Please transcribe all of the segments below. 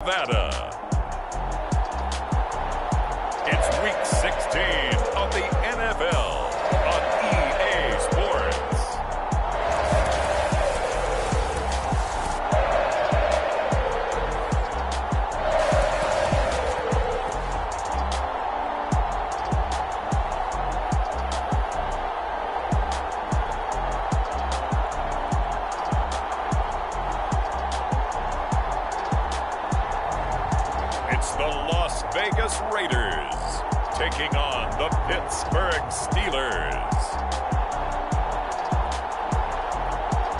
Nevada. It's week 16 of the NFL on EA Sports. It's the Las Vegas Raiders taking on the Pittsburgh Steelers.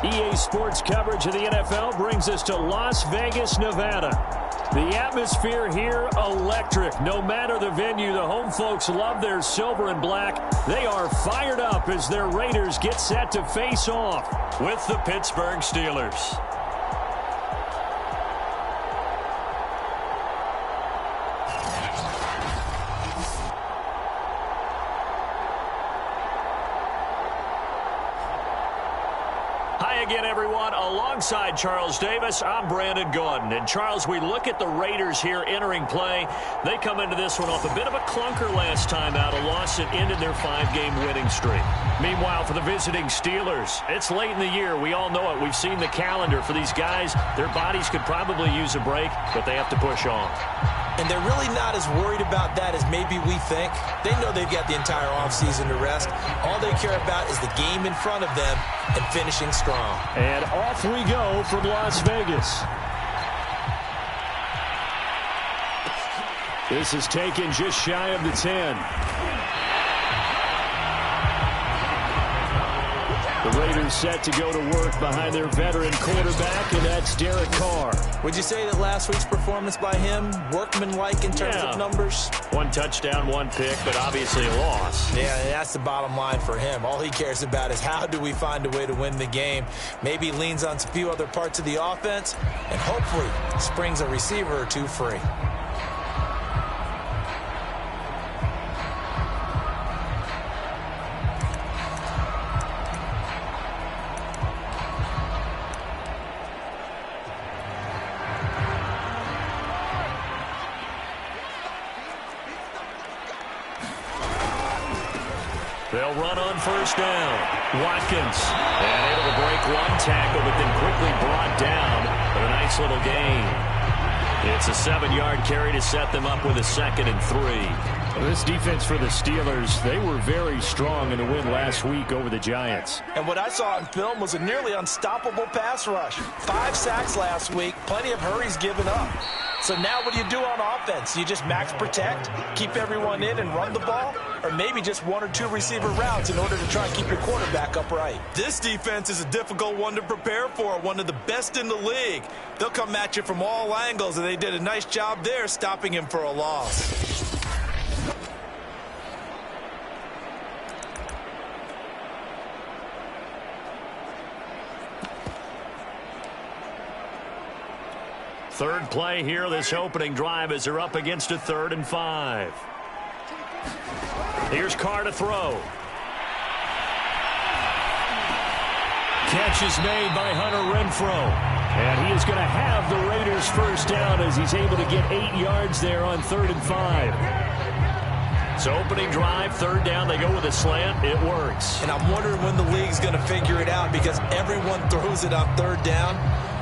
EA Sports coverage of the NFL brings us to Las Vegas, Nevada. The atmosphere here, electric. No matter the venue, the home folks love their silver and black. They are fired up as their Raiders get set to face off with the Pittsburgh Steelers. Hi again, everyone. Alongside Charles Davis, I'm Brandon Gaudin. And Charles, we look at the Raiders here entering play. They come into this one off a bit of a clunker last time out, a loss that ended their 5-game winning streak. Meanwhile, for the visiting Steelers, it's late in the year. We all know it. We've seen the calendar for these guys. Their bodies could probably use a break, but they have to push on. And they're really not as worried about that as maybe we think. They know they've got the entire offseason to rest. All they care about is the game in front of them and finishing strong. And off we go from Las Vegas. This is taken just shy of the 10. The Raiders set to go to work behind their veteran quarterback, and that's Derek Carr. Would you say that last week's performance by him, workmanlike in terms of numbers? 1 touchdown, 1 pick, but obviously a loss. Yeah, that's the bottom line for him. All he cares about is how do we find a way to win the game. Maybe leans on a few other parts of the offense, and hopefully springs a receiver or two free. They'll run on first down. Watkins, and able to break 1 tackle, but then quickly brought down. But a nice little gain. It's a 7-yard carry to set them up with a 2nd and 3. Well, this defense for the Steelers, they were very strong in the win last week over the Giants. And what I saw on film was a nearly unstoppable pass rush. 5 sacks last week, plenty of hurries given up. So now what do you do on offense? You just max protect, keep everyone in and run the ball? Or maybe just 1 or 2 receiver routes in order to try and keep your quarterback upright? This defense is a difficult one to prepare for, one of the best in the league. They'll come at you from all angles, and they did a nice job there stopping him for a loss. Third play here, this opening drive, as they're up against a 3rd and 5. Here's Carr to throw. Catch is made by Hunter Renfrow. And he is going to have the Raiders first down as he's able to get 8 yards there on 3rd and 5. So opening drive, 3rd down, they go with a slant. It works. And I'm wondering when the league's going to figure it out, because everyone throws it on 3rd down.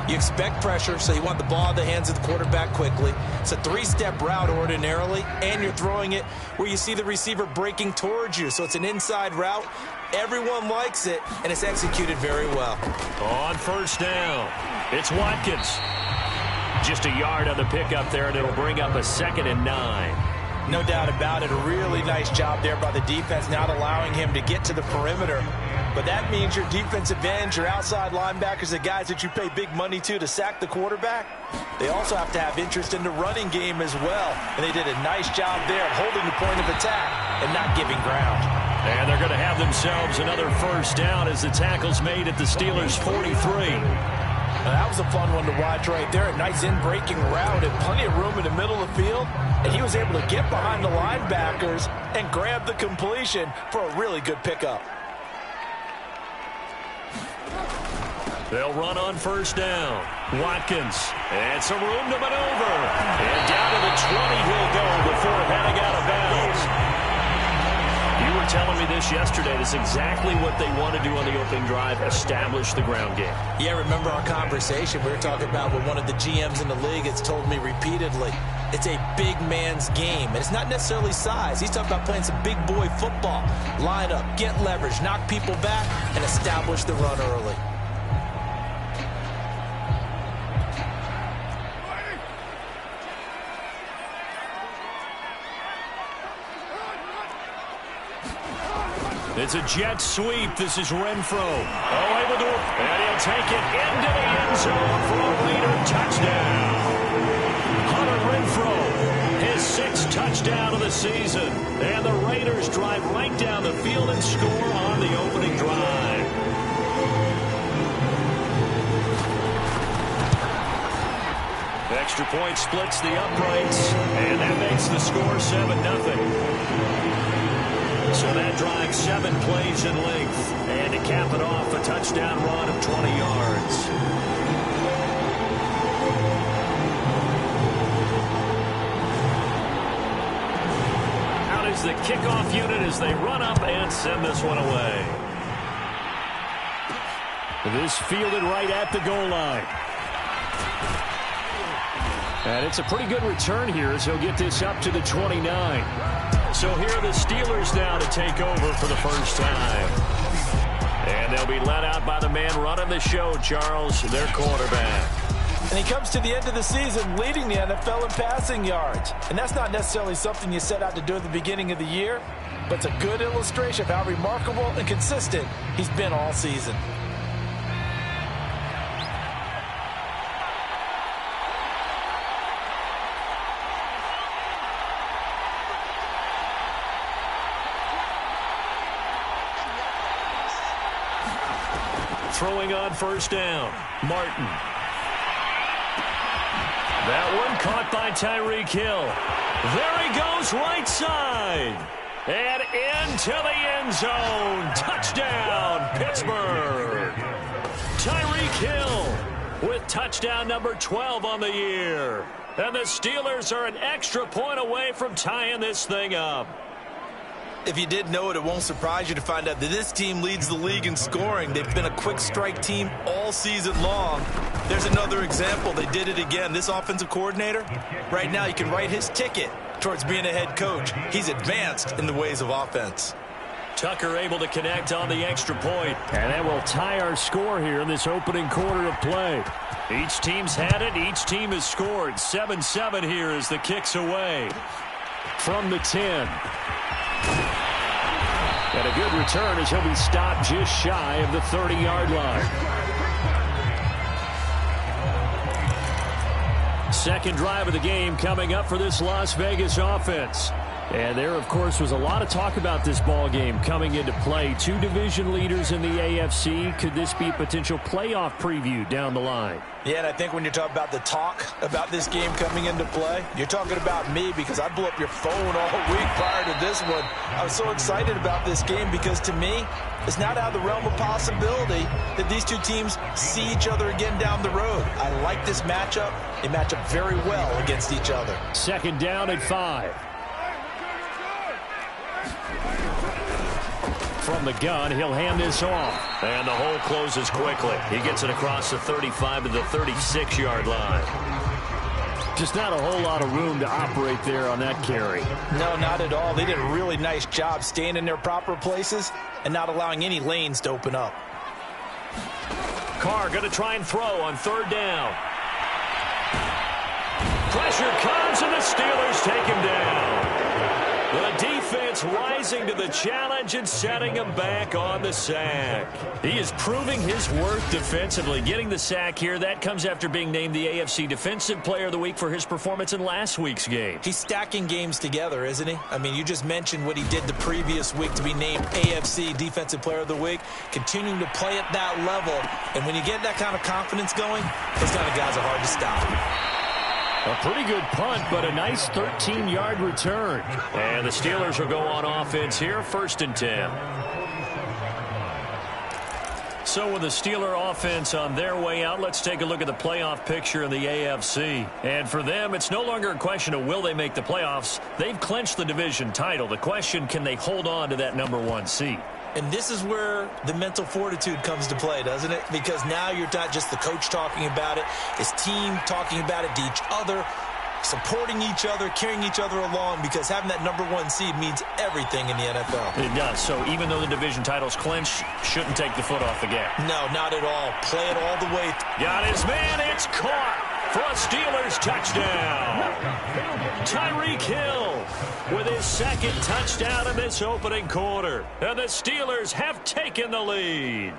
You expect pressure, so you want the ball in the hands of the quarterback quickly. It's a 3-step route ordinarily, and you're throwing it where you see the receiver breaking towards you. So it's an inside route. Everyone likes it, and it's executed very well. On first down, it's Watkins. Just a yard on the pickup there, and it'll bring up a 2nd and 9. No doubt about it. A really nice job there by the defense, not allowing him to get to the perimeter. But that means your defensive ends, your outside linebackers, the guys that you pay big money to sack the quarterback, they also have to have interest in the running game as well. And they did a nice job there of holding the point of attack and not giving ground. And they're going to have themselves another first down as the tackle's made at the Steelers' 43. Now, that was a fun one to watch right there. A nice in-breaking route and plenty of room in the middle of the field. And he was able to get behind the linebackers and grab the completion for a really good pickup. They'll run on first down. Watkins. And some room to maneuver. And down to the 20 he'll go before heading out of bounds. You were telling me this yesterday. That's exactly what they want to do on the opening drive, establish the ground game. Yeah, remember our conversation we were talking about with one of the GMs in the league that's told me repeatedly, it's a big man's game. And it's not necessarily size. He's talking about playing some big boy football. Line up, get leverage, knock people back, and establish the run early. It's a jet sweep. This is Renfro. Oh, able to, and he'll take it into the end zone for a Raider touchdown. Hunter Renfro, his 6th touchdown of the season. And the Raiders drive right down the field and score on the opening drive. Extra point splits the uprights, and that makes the score 7-0. So that drive 7 plays in length. And to cap it off, a touchdown run of 20 yards. Out is the kickoff unit as they run up and send this one away. This fielded right at the goal line. And it's a pretty good return here as he'll get this up to the 29. So here are the Steelers now to take over for the first time. And they'll be led out by the man running the show, Charles, their quarterback. And he comes to the end of the season leading the NFL in passing yards. And that's not necessarily something you set out to do at the beginning of the year, but it's a good illustration of how remarkable and consistent he's been all season. Throwing on first down, Martin. That one caught by Tyreek Hill. There he goes, right side. And into the end zone. Touchdown, Pittsburgh. Tyreek Hill with touchdown number 12 on the year. And the Steelers are an extra point away from tying this thing up. If you didn't know it, it won't surprise you to find out that this team leads the league in scoring. They've been a quick strike team all season long. There's another example. They did it again. This offensive coordinator, right now you can write his ticket towards being a head coach. He's advanced in the ways of offense. Tucker able to connect on the extra point. And that will tie our score here in this opening quarter of play. Each team's had it. Each team has scored. 7-7 here as the kick's away from the 10. And a good return as he'll be stopped just shy of the 30-yard line. Second drive of the game coming up for this Las Vegas offense. And there, of course, was a lot of talk about this ball game coming into play. 2 division leaders in the AFC. Could this be a potential playoff preview down the line? Yeah, and I think when you're talking about the talk about this game coming into play, you're talking about me because I blew up your phone all week prior to this one. I was so excited about this game because, to me, it's not out of the realm of possibility that these two teams see each other again down the road. I like this matchup. They match up very well against each other. Second down at 5. From the gun, he'll hand this off. And the hole closes quickly. He gets it across the 35 to the 36-yard line. Just not a whole lot of room to operate there on that carry. No, not at all. They did a really nice job staying in their proper places and not allowing any lanes to open up. Carr going to try and throw on third down. Pressure comes, and the Steelers take him down. The defense rising to the challenge and setting him back on the sack. He is proving his worth defensively. Getting the sack here, that comes after being named the AFC Defensive Player of the Week for his performance in last week's game. He's stacking games together, isn't he? I mean, you just mentioned what he did the previous week to be named AFC Defensive Player of the Week, continuing to play at that level. And when you get that kind of confidence going, those kind of guys are hard to stop. A pretty good punt, but a nice 13-yard return. And the Steelers will go on offense here, 1st and 10. So with the Steeler offense on their way out, let's take a look at the playoff picture in the AFC. And for them, it's no longer a question of will they make the playoffs. They've clinched the division title. The question, can they hold on to that #1 seed? And this is where the mental fortitude comes to play, doesn't it? Because now you're not just the coach talking about it, his team talking about it to each other, supporting each other, carrying each other along, because having that #1 seed means everything in the NFL. It does. So even though the division title's clinched, shouldn't take the foot off the gas. No, not at all. Play it all the way. Got his man. It's caught for a Steelers touchdown. Tyreek Hill with his second touchdown in this opening quarter. And the Steelers have taken the lead.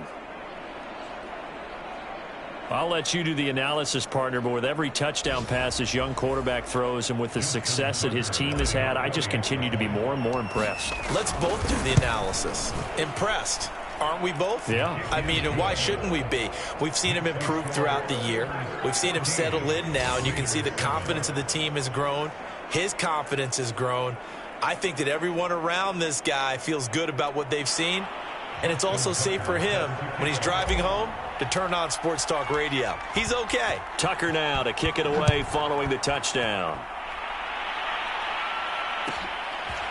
I'll let you do the analysis, partner, but with every touchdown pass this young quarterback throws and with the success that his team has had, I just continue to be more and more impressed. Let's both do the analysis. Impressed. Aren't we both? Yeah. I mean, and why shouldn't we be? We've seen him improve throughout the year. We've seen him settle in now, and you can see the confidence of the team has grown. His confidence has grown. I think that everyone around this guy feels good about what they've seen, and it's also safe for him when he's driving home to turn on Sports Talk Radio. He's okay. Tucker now to kick it away following the touchdown.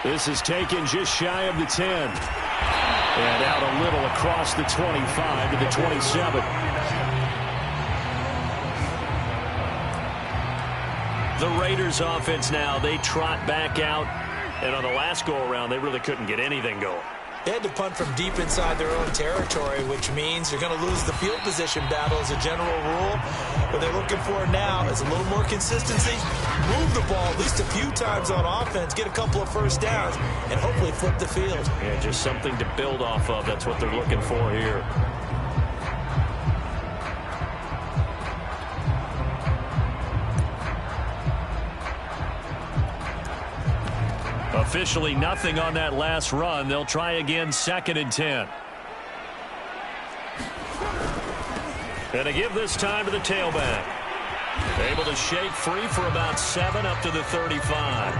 This is taken just shy of the 10. And out a little across the 25 to the 27. The Raiders offense now, they trot back out. And on the last go-around, they really couldn't get anything going. They had to punt from deep inside their own territory, which means you're going to lose the field position battle as a general rule. What they're looking for now is a little more consistency, move the ball at least a few times on offense, get a couple of first downs, and hopefully flip the field. Yeah, just something to build off of. That's what they're looking for here. Officially nothing on that last run. They'll try again, 2nd and 10. And to give this time to the tailback. Able to shake free for about 7 up to the 35.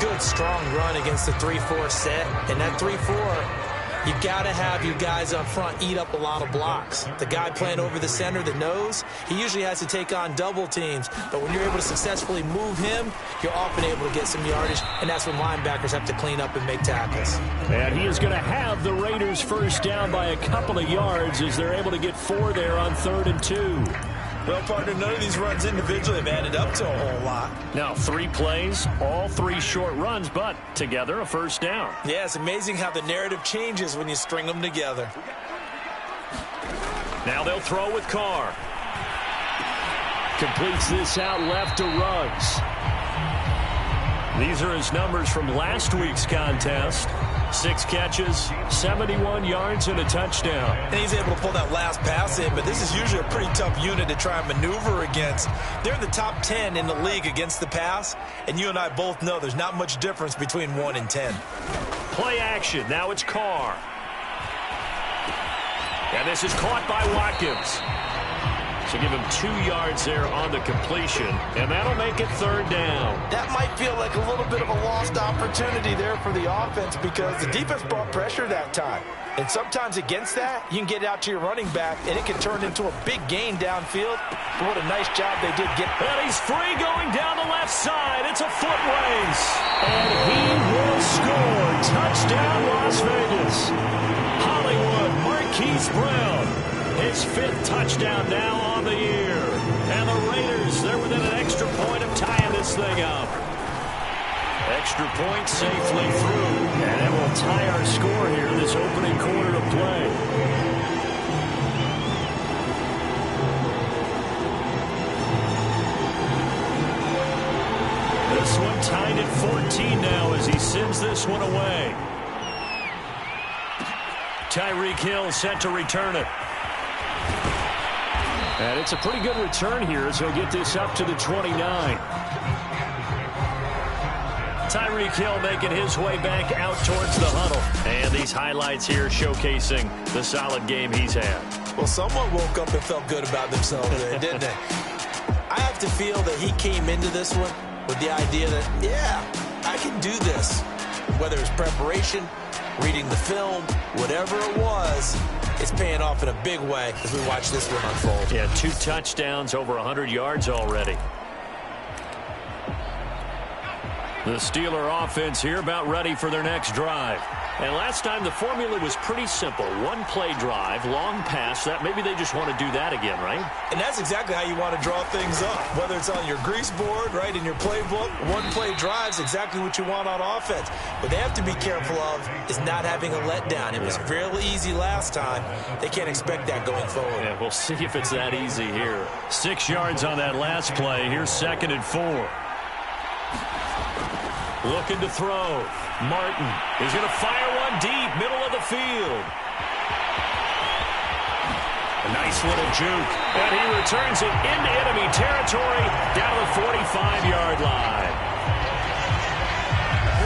Good, strong run against the 3-4 set. And that 3-4, you got to have your guys up front eat up a lot of blocks. The guy playing over the center that knows, he usually has to take on double teams. But when you're able to successfully move him, you're often able to get some yardage, and that's when linebackers have to clean up and make tackles. And he is going to have the Raiders first down by a couple of yards as they're able to get 4 there on 3rd and 2. Well, partner, none of these runs individually have added up to a whole lot. Now 3 plays, all 3 short runs, but together a first down. Yeah, it's amazing how the narrative changes when you string them together. Now they'll throw with Carr. Completes this out left to Ruggs. These are his numbers from last week's contest. 6 catches, 71 yards, and a touchdown. And he's able to pull that last pass in, but this is usually a pretty tough unit to try and maneuver against. They're in the top 10 in the league against the pass, and you and I both know there's not much difference between 1 and 10. Play action. Now it's Carr. And this is caught by Watkins. So give him 2 yards there on the completion, and that'll make it 3rd down. That might feel like a little bit of a lost opportunity there for the offense because the defense brought pressure that time. And sometimes against that, you can get out to your running back, and it can turn into a big gain downfield. But what a nice job they did get. And he's free going down the left side. It's a foot race. And he will score. Touchdown, Las Vegas. Hollywood Marquise Brown. His 5th touchdown now on the year. And the Raiders, they're within an extra point of tying this thing up. Extra point safely through. And it will tie our score here this opening quarter of play. This one tied at 14 now as he sends this one away. Tyreek Hill set to return it. And it's a pretty good return here as he'll get this up to the 29. Tyreek Hill making his way back out towards the huddle. And these highlights here showcasing the solid game he's had. Well, someone woke up and felt good about themselves there, didn't they? I have to feel that he came into this one with the idea that, yeah, I can do this. Whether it's preparation, reading the film, whatever it was, it's paying off in a big way as we watch this one unfold. Yeah, 2 touchdowns, over 100 yards already. The Steeler offense here about ready for their next drive. And last time the formula was pretty simple. 1-play drive, long pass. That maybe they just want to do that again, right? And that's exactly how you want to draw things up. Whether it's on your grease board, right, in your playbook, 1-play drive's exactly what you want on offense. What they have to be careful of is not having a letdown. It was fairly easy last time. They can't expect that going forward. Yeah, we'll see if it's that easy here. 6 yards on that last play. Here's 2nd and 4. Looking to throw. Martin is going to fire one deep, middle of the field. A nice little juke. And he returns it into enemy territory down the 45-yard line.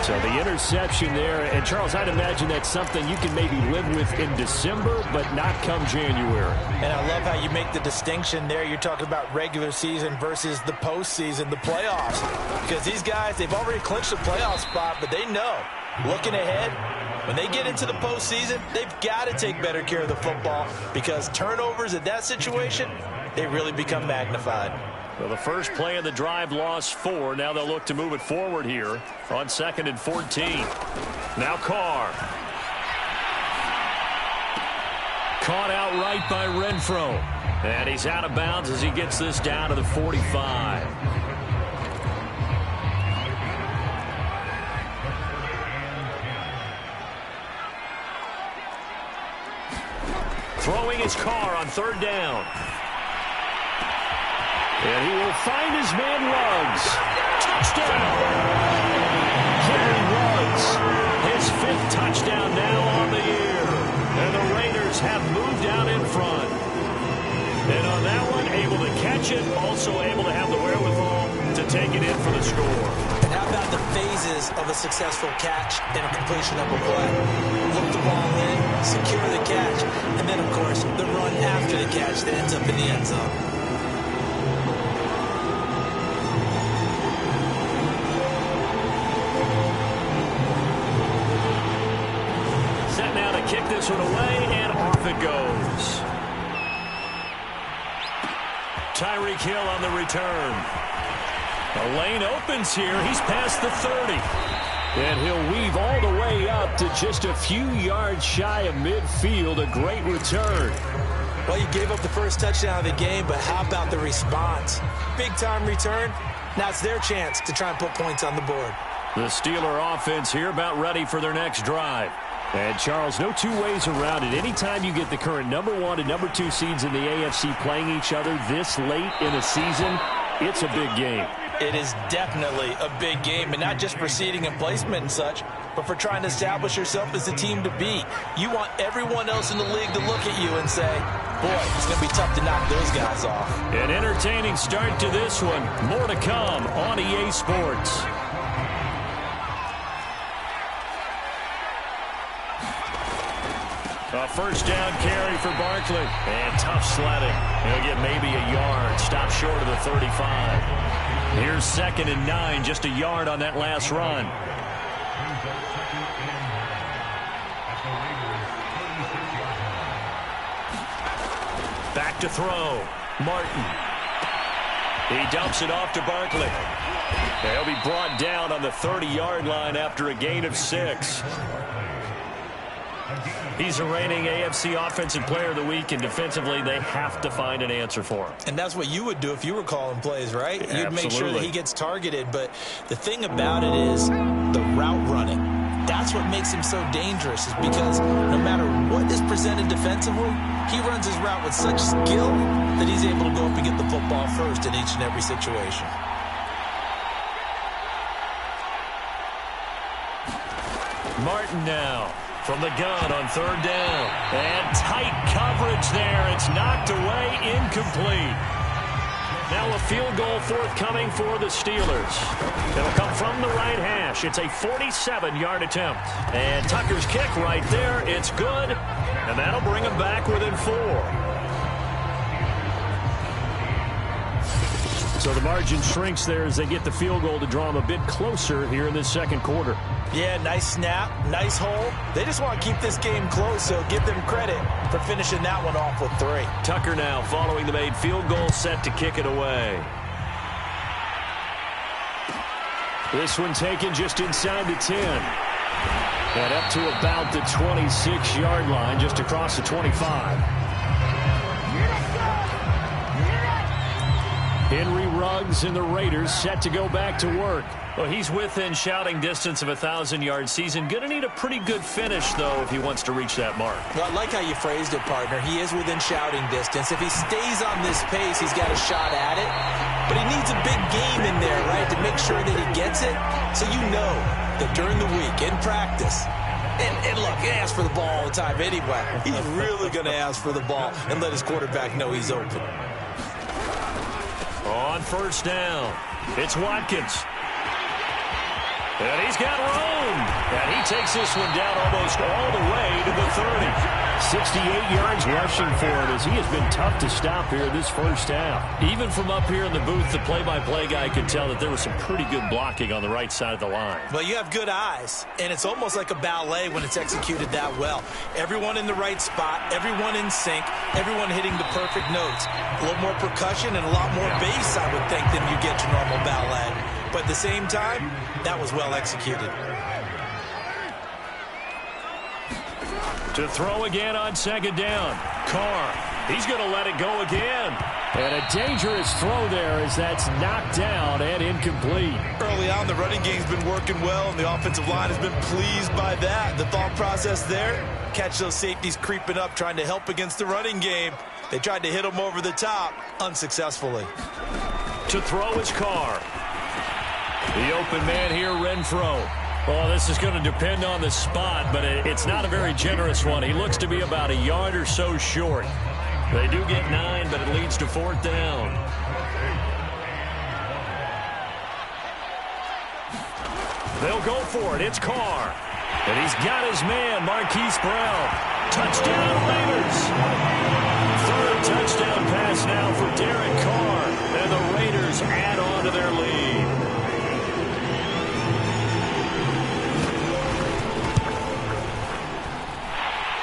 So the interception there. And, Charles, I'd imagine that's something you can maybe live with in December, but not come January. And I love how you make the distinction there. You're talking about regular season versus the postseason, the playoffs. Because these guys, they've already clinched a playoff spot, but they know, looking ahead, when they get into the postseason, they've got to take better care of the football because turnovers in that situation, they really become magnified. Well, the first play of the drive lost 4. Now they'll look to move it forward here on 2nd and 14. Now Carr. Caught outright by Renfro. And he's out of bounds as he gets this down to the 45. Throwing his Carr on 3rd down. And he will find his man Ruggs. Touchdown! Henry Ruggs, his 5th touchdown now on the year. And the Raiders have moved out in front. And on that one, able to catch it, also able to have the wherewithal to take it in for the score. And how about the phases of a successful catch and a completion of a play? Look the ball in, secure the catch, and then, of course, the run after the catch that ends up in the end zone. Kick this one away, and off it goes. Tyreek Hill on the return. The lane opens here. He's past the 30. And he'll weave all the way up to just a few yards shy of midfield. A great return. Well, you gave up the first touchdown of the game, but how about the response? Big-time return. Now it's their chance to try and put points on the board. The Steeler offense here about ready for their next drive. And, Charles, no 2 ways around it. Anytime you get the current number 1 and number 2 seeds in the AFC playing each other this late in a season, it's a big game. It is definitely a big game, and not just for seeding and placement and such, but for trying to establish yourself as the team to beat. You want everyone else in the league to look at you and say, boy, it's going to be tough to knock those guys off. An entertaining start to this one. More to come on EA Sports. A first down carry for Barkley. And tough sledding. He'll get maybe a yard. Stop short of the 35. Here's 2nd and 9. Just a yard on that last run. Back to throw. Martin. He dumps it off to Barkley. He'll be brought down on the 30-yard line after a gain of 6. He's the reigning AFC Offensive Player of the Week, and defensively, they have to find an answer for him. And that's what you would do if you were calling plays, right? Absolutely. You'd make sure that he gets targeted. But the thing about it is the route running. That's what makes him so dangerous, is because no matter what is presented defensively, he runs his route with such skill that he's able to go up and get the football first in each and every situation. Martin now. From the gun on 3rd down. And tight coverage there. It's knocked away, incomplete. Now a field goal forthcoming for the Steelers. It'll come from the right hash. It's a 47-yard attempt. And Tucker's kick right there. It's good. And that'll bring him back within 4. So the margin shrinks there as they get the field goal to draw them a bit closer here in this second quarter. Yeah, nice snap, nice hole. They just want to keep this game close, so give them credit for finishing that one off with 3. Tucker now following the made field goal, set to kick it away. This one taken just inside the 10. And up to about the 26-yard line, just across the 25. Henry Ruggs and the Raiders set to go back to work. Well, he's within shouting distance of a 1,000-yard season. Going to need a pretty good finish, though, if he wants to reach that mark. Well, I like how you phrased it, partner. He is within shouting distance. If he stays on this pace, he's got a shot at it. But he needs a big game in there, right, to make sure that he gets it. So you know that during the week, in practice, and look, he asks for the ball all the time anyway. He's really going to ask for the ball and let his quarterback know he's open. On first down, it's Watkins. And he's got room. And he takes this one down almost all the way to the 30. 68 yards rushing for him as he has been tough to stop here this first half. Even from up here in the booth, the play-by-play guy could tell that there was some pretty good blocking on the right side of the line. Well, you have good eyes, and it's almost like a ballet when it's executed that well. Everyone in the right spot, everyone in sync, everyone hitting the perfect notes. A little more percussion and a lot more bass, I would think, than you get to normal ballet. But at the same time, that was well executed. To throw again on second down. Carr, he's going to let it go again. And a dangerous throw there as that's knocked down and incomplete. Early on, the running game's been working well, and the offensive line has been pleased by that. The thought process there, catch those safeties creeping up, trying to help against the running game. They tried to hit them over the top, unsuccessfully. To throw is Carr. The open man here, Renfro. Oh, this is going to depend on the spot, but it's not a very generous one. He looks to be about a yard or so short. They do get 9, but it leads to 4th down. They'll go for it. It's Carr. And he's got his man, Marquise Brown. Touchdown, Raiders. 3rd touchdown pass now for Derek Carr. And the Raiders add on to their lead.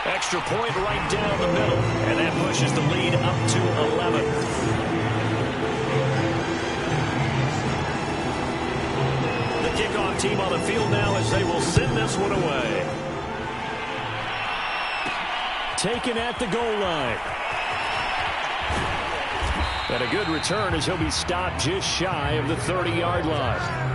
Extra point right down the middle, and that pushes the lead up to 11. The kickoff team on the field now as they will send this one away. Taken at the goal line. And a good return as he'll be stopped just shy of the 30-yard line.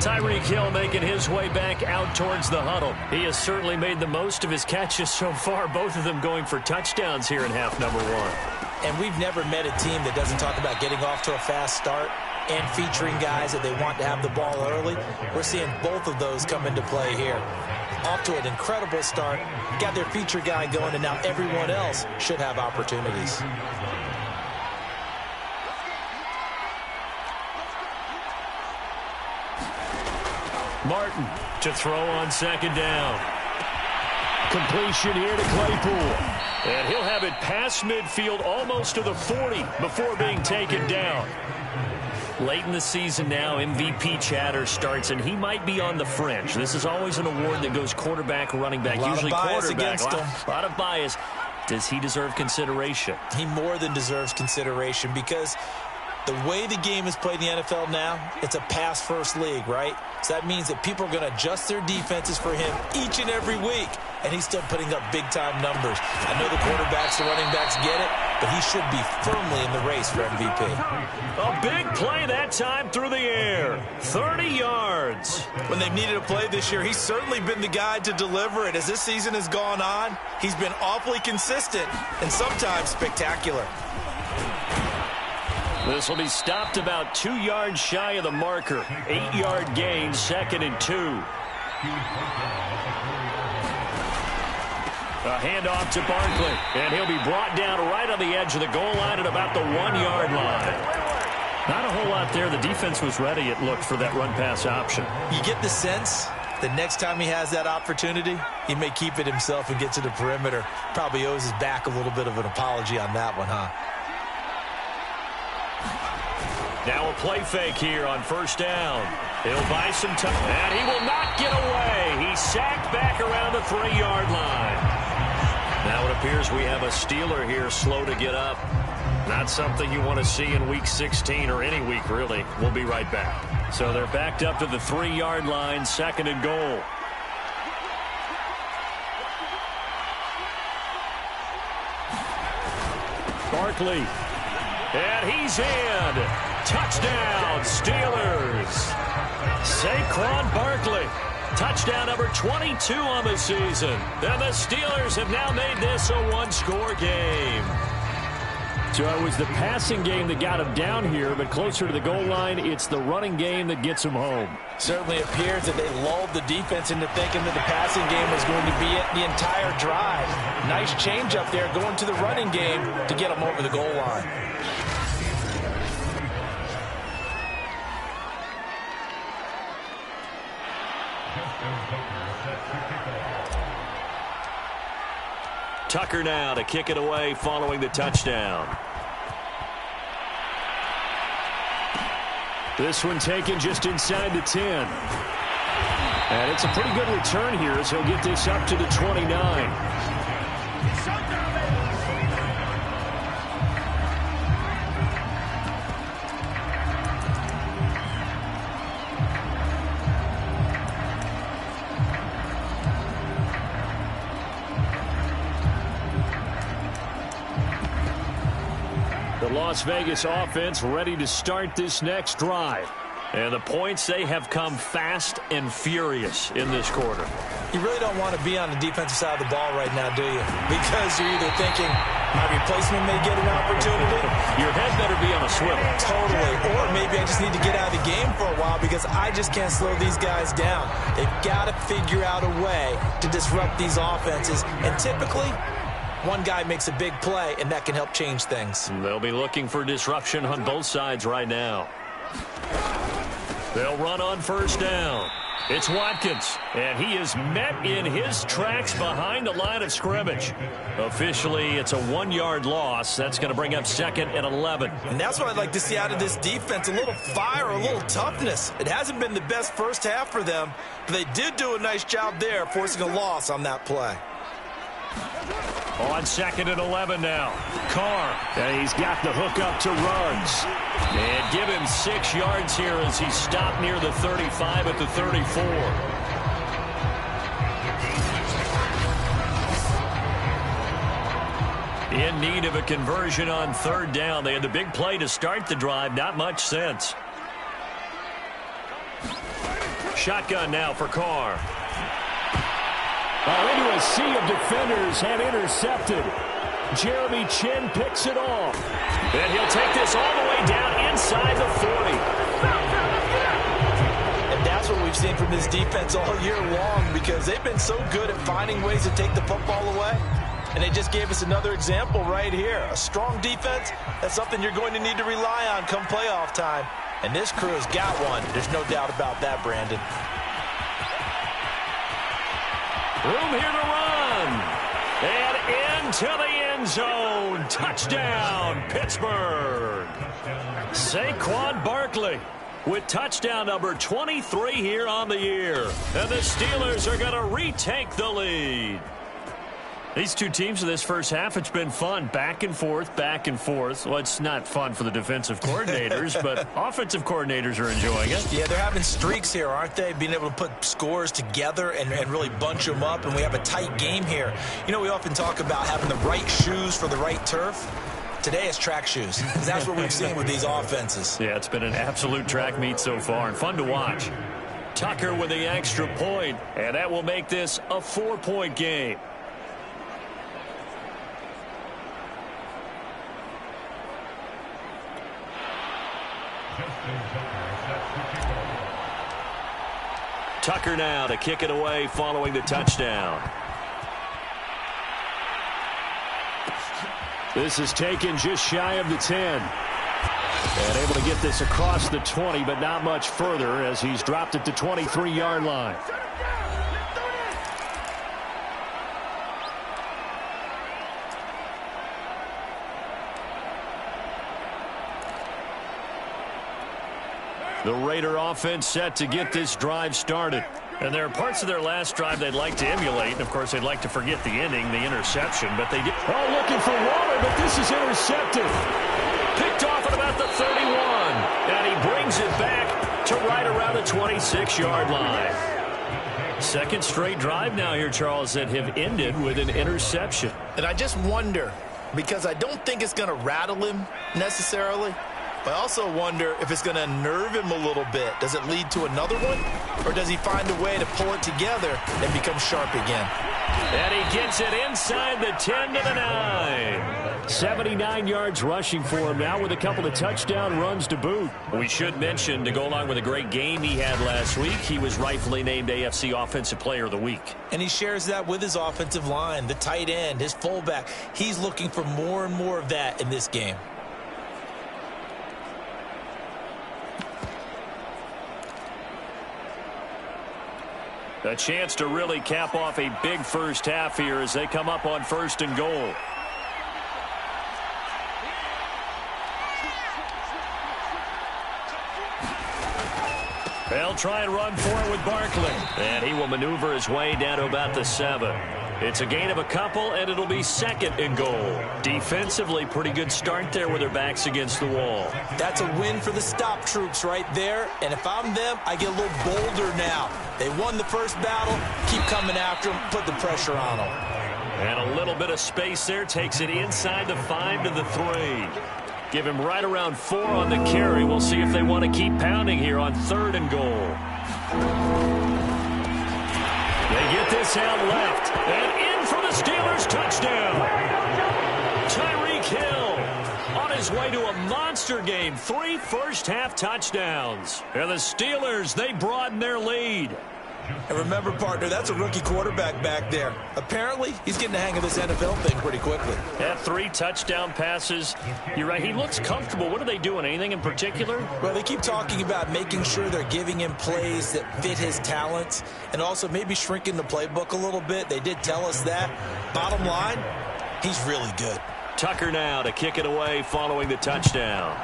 Tyreek Hill making his way back out towards the huddle. He has certainly made the most of his catches so far, both of them going for touchdowns here in half number 1. And we've never met a team that doesn't talk about getting off to a fast start and featuring guys that they want to have the ball early. We're seeing both of those come into play here. Off to an incredible start, got their feature guy going, and now everyone else should have opportunities. Martin to throw on second down. Completion here to Claypool. And he'll have it past midfield almost to the 40 before being taken down. Late in the season now, MVP chatter starts, and he might be on the fringe. This is always an award that goes quarterback, running back, usually quarterback. A lot of bias. Does he deserve consideration? He more than deserves consideration because the way the game is played in the NFL now, it's a pass-first league, right? So that means that people are going to adjust their defenses for him each and every week, and he's still putting up big-time numbers. I know the quarterbacks, the running backs get it, but he should be firmly in the race for MVP. A big play that time through the air. 30 yards. When they've needed a play this year, he's certainly been the guy to deliver it. As this season has gone on, he's been awfully consistent and sometimes spectacular. This will be stopped about 2 yards shy of the marker. 8-yard gain, 2nd and 2. A handoff to Barkley, and he'll be brought down right on the edge of the goal line at about the 1-yard line. Not a whole lot there. The defense was ready, it looked, for that run-pass option. You get the sense The next time he has that opportunity, he may keep it himself and get to the perimeter. Probably owes his back a little bit of an apology on that one, huh? Now a play fake here on first down. He'll buy some time, and he will not get away. He's sacked back around the 3-yard line. Now it appears we have a Steeler here slow to get up. Not something you want to see in Week 16 or any week, really. We'll be right back. So they're backed up to the 3-yard line, 2nd and goal. Barkley. And he's in. Touchdown, Steelers. Saquon Barkley. Touchdown number 22 on the season. And the Steelers have now made this a one-score game. So it was the passing game that got him down here, but closer to the goal line, it's the running game that gets him home. Certainly appears that they lulled the defense into thinking that the passing game was going to be it the entire drive. Nice change up there going to the running game to get him over the goal line. Tucker now to kick it away following the touchdown. This one taken just inside the 10. And it's a pretty good return here as he'll get this up to the 29. Las Vegas offense ready to start this next drive. And the points, they have come fast and furious in this quarter. You really don't want to be on the defensive side of the ball right now, do you? Because you're either thinking, my replacement may get an opportunity. Your head better be on a swivel. Totally. Or maybe I just need to get out of the game for a while because I just can't slow these guys down. They've got to figure out a way to disrupt these offenses. And typically, one guy makes a big play, and that can help change things. They'll be looking for disruption on both sides right now. They'll run on first down. It's Watkins, and he is met in his tracks behind the line of scrimmage. Officially, it's a 1-yard loss. That's going to bring up 2nd and 11. And that's what I'd like to see out of this defense, a little fire, a little toughness. It hasn't been the best first half for them, but they did do a nice job there, forcing a loss on that play. On 2nd and 11 now. Carr. And he's got the hook up to runs. And give him 6 yards here as he stopped near the 35 at the 34. In need of a conversion on 3rd down. They had the big play to start the drive. Not much sense. Shotgun now for Carr. Into a sea of defenders and intercepted. Jeremy Chinn picks it off. And he'll take this all the way down inside the 40. And that's what we've seen from this defense all year long because they've been so good at finding ways to take the football away. And they just gave us another example right here. A strong defense, that's something you're going to need to rely on come playoff time. And this crew has got one. There's no doubt about that, Brandon. Room here to run. And into the end zone. Touchdown, Pittsburgh. Saquon Barkley with touchdown number 23 here on the year. And the Steelers are going to retake the lead. These two teams in this first half, it's been fun. Back and forth, back and forth. Well, it's not fun for the defensive coordinators, but offensive coordinators are enjoying it. Yeah, they're having streaks here, aren't they? Being able to put scores together and really bunch them up, and we have a tight game here. You know, we often talk about having the right shoes for the right turf. Today it's track shoes, because that's what we've seen with these offenses. Yeah, it's been an absolute track meet so far, and fun to watch. Tucker with the extra point, and that will make this a 4-point game. Tucker now to kick it away following the touchdown. This is taken just shy of the 10. And able to get this across the 20, but not much further as he's dropped it to 23-yard line. The Raider offense set to get this drive started. And there are parts of their last drive they'd like to emulate. And, of course, they'd like to forget the ending, the interception. But they did. Oh, looking for Waller, but this is intercepted. Picked off at about the 31. And he brings it back to right around the 26-yard line. Second straight drive now here, Charles, that have ended with an interception. And I just wonder, because I don't think it's going to rattle him necessarily, but I also wonder if it's going to unnerve him a little bit. Does it lead to another one? Or does he find a way to pull it together and become sharp again? And he gets it inside the 10 to the 9. 79 yards rushing for him now with a couple of touchdown runs to boot. We should mention, to go along with a great game he had last week, he was rightfully named AFC Offensive Player of the Week. And he shares that with his offensive line, the tight end, his fullback. He's looking for more and more of that in this game. A chance to really cap off a big first half here as they come up on 1st and goal. They'll try and run for it with Barkley. And he will maneuver his way down to about the 7. It's a gain of a couple, and it'll be 2nd and goal. Defensively, pretty good start there with their backs against the wall. That's a win for the stop troops right there. And if I'm them, I get a little bolder now. They won the first battle. Keep coming after them. Put the pressure on them. And a little bit of space there. Takes it inside the 5 to the 3. Give him right around 4 on the carry. We'll see if they want to keep pounding here on 3rd and goal. They get this out left. And in for the Steelers touchdown. Tyreek Hill on his way to a monster game. 3 first-half touchdowns. And the Steelers, they broaden their lead. And remember, partner, that's a rookie quarterback back there. Apparently, he's getting the hang of this NFL thing pretty quickly. Had 3 touchdown passes. You're right, he looks comfortable. What are they doing? Anything in particular? Well, they keep talking about making sure they're giving him plays that fit his talents and also maybe shrinking the playbook a little bit. They did tell us that. Bottom line, he's really good. Tucker now to kick it away following the touchdown.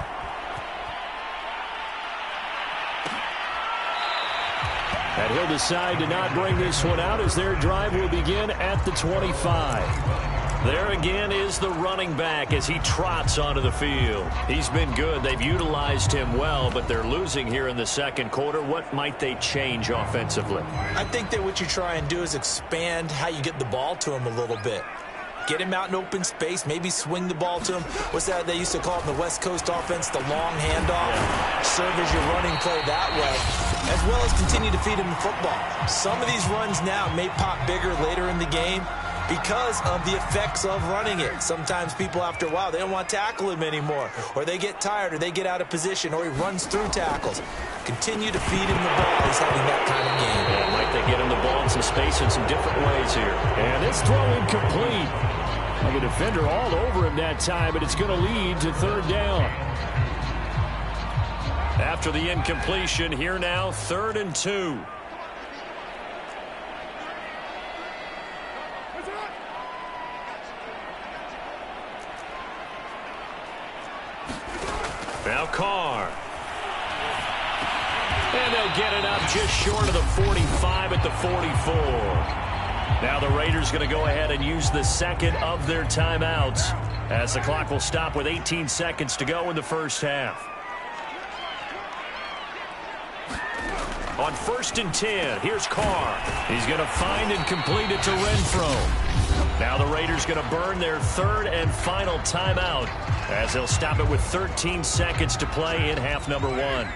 And he'll decide to not bring this one out as their drive will begin at the 25. There again is the running back as he trots onto the field. He's been good. They've utilized him well, but they're losing here in the second quarter. What might they change offensively? I think that what you try and do is expand how you get the ball to him a little bit. Get him out in open space, maybe swing the ball to him. What's that they used to call it in the West Coast offense, the long handoff? Serve as your running play that way, as well as continue to feed him the football. Some of these runs now may pop bigger later in the game because of the effects of running it. Sometimes people, after a while, they don't want to tackle him anymore, or they get tired, or they get out of position, or he runs through tackles. Continue to feed him the ball. He's having that kind of game. Yeah, might they get him the ball in some space in some different ways here. And this throw incomplete. Well, the defender all over him that time, but it's going to lead to 3rd down. After the incompletion, here now, 3rd and 2. Now Carr. And they'll get it up just short of the 45 at the 44. Now the Raiders going to go ahead and use the 2nd of their timeouts as the clock will stop with 18 seconds to go in the first half. On 1st and 10, here's Carr. He's going to find and complete it to Renfro. Now the Raiders going to burn their 3rd and final timeout as they'll stop it with 13 seconds to play in half number 1.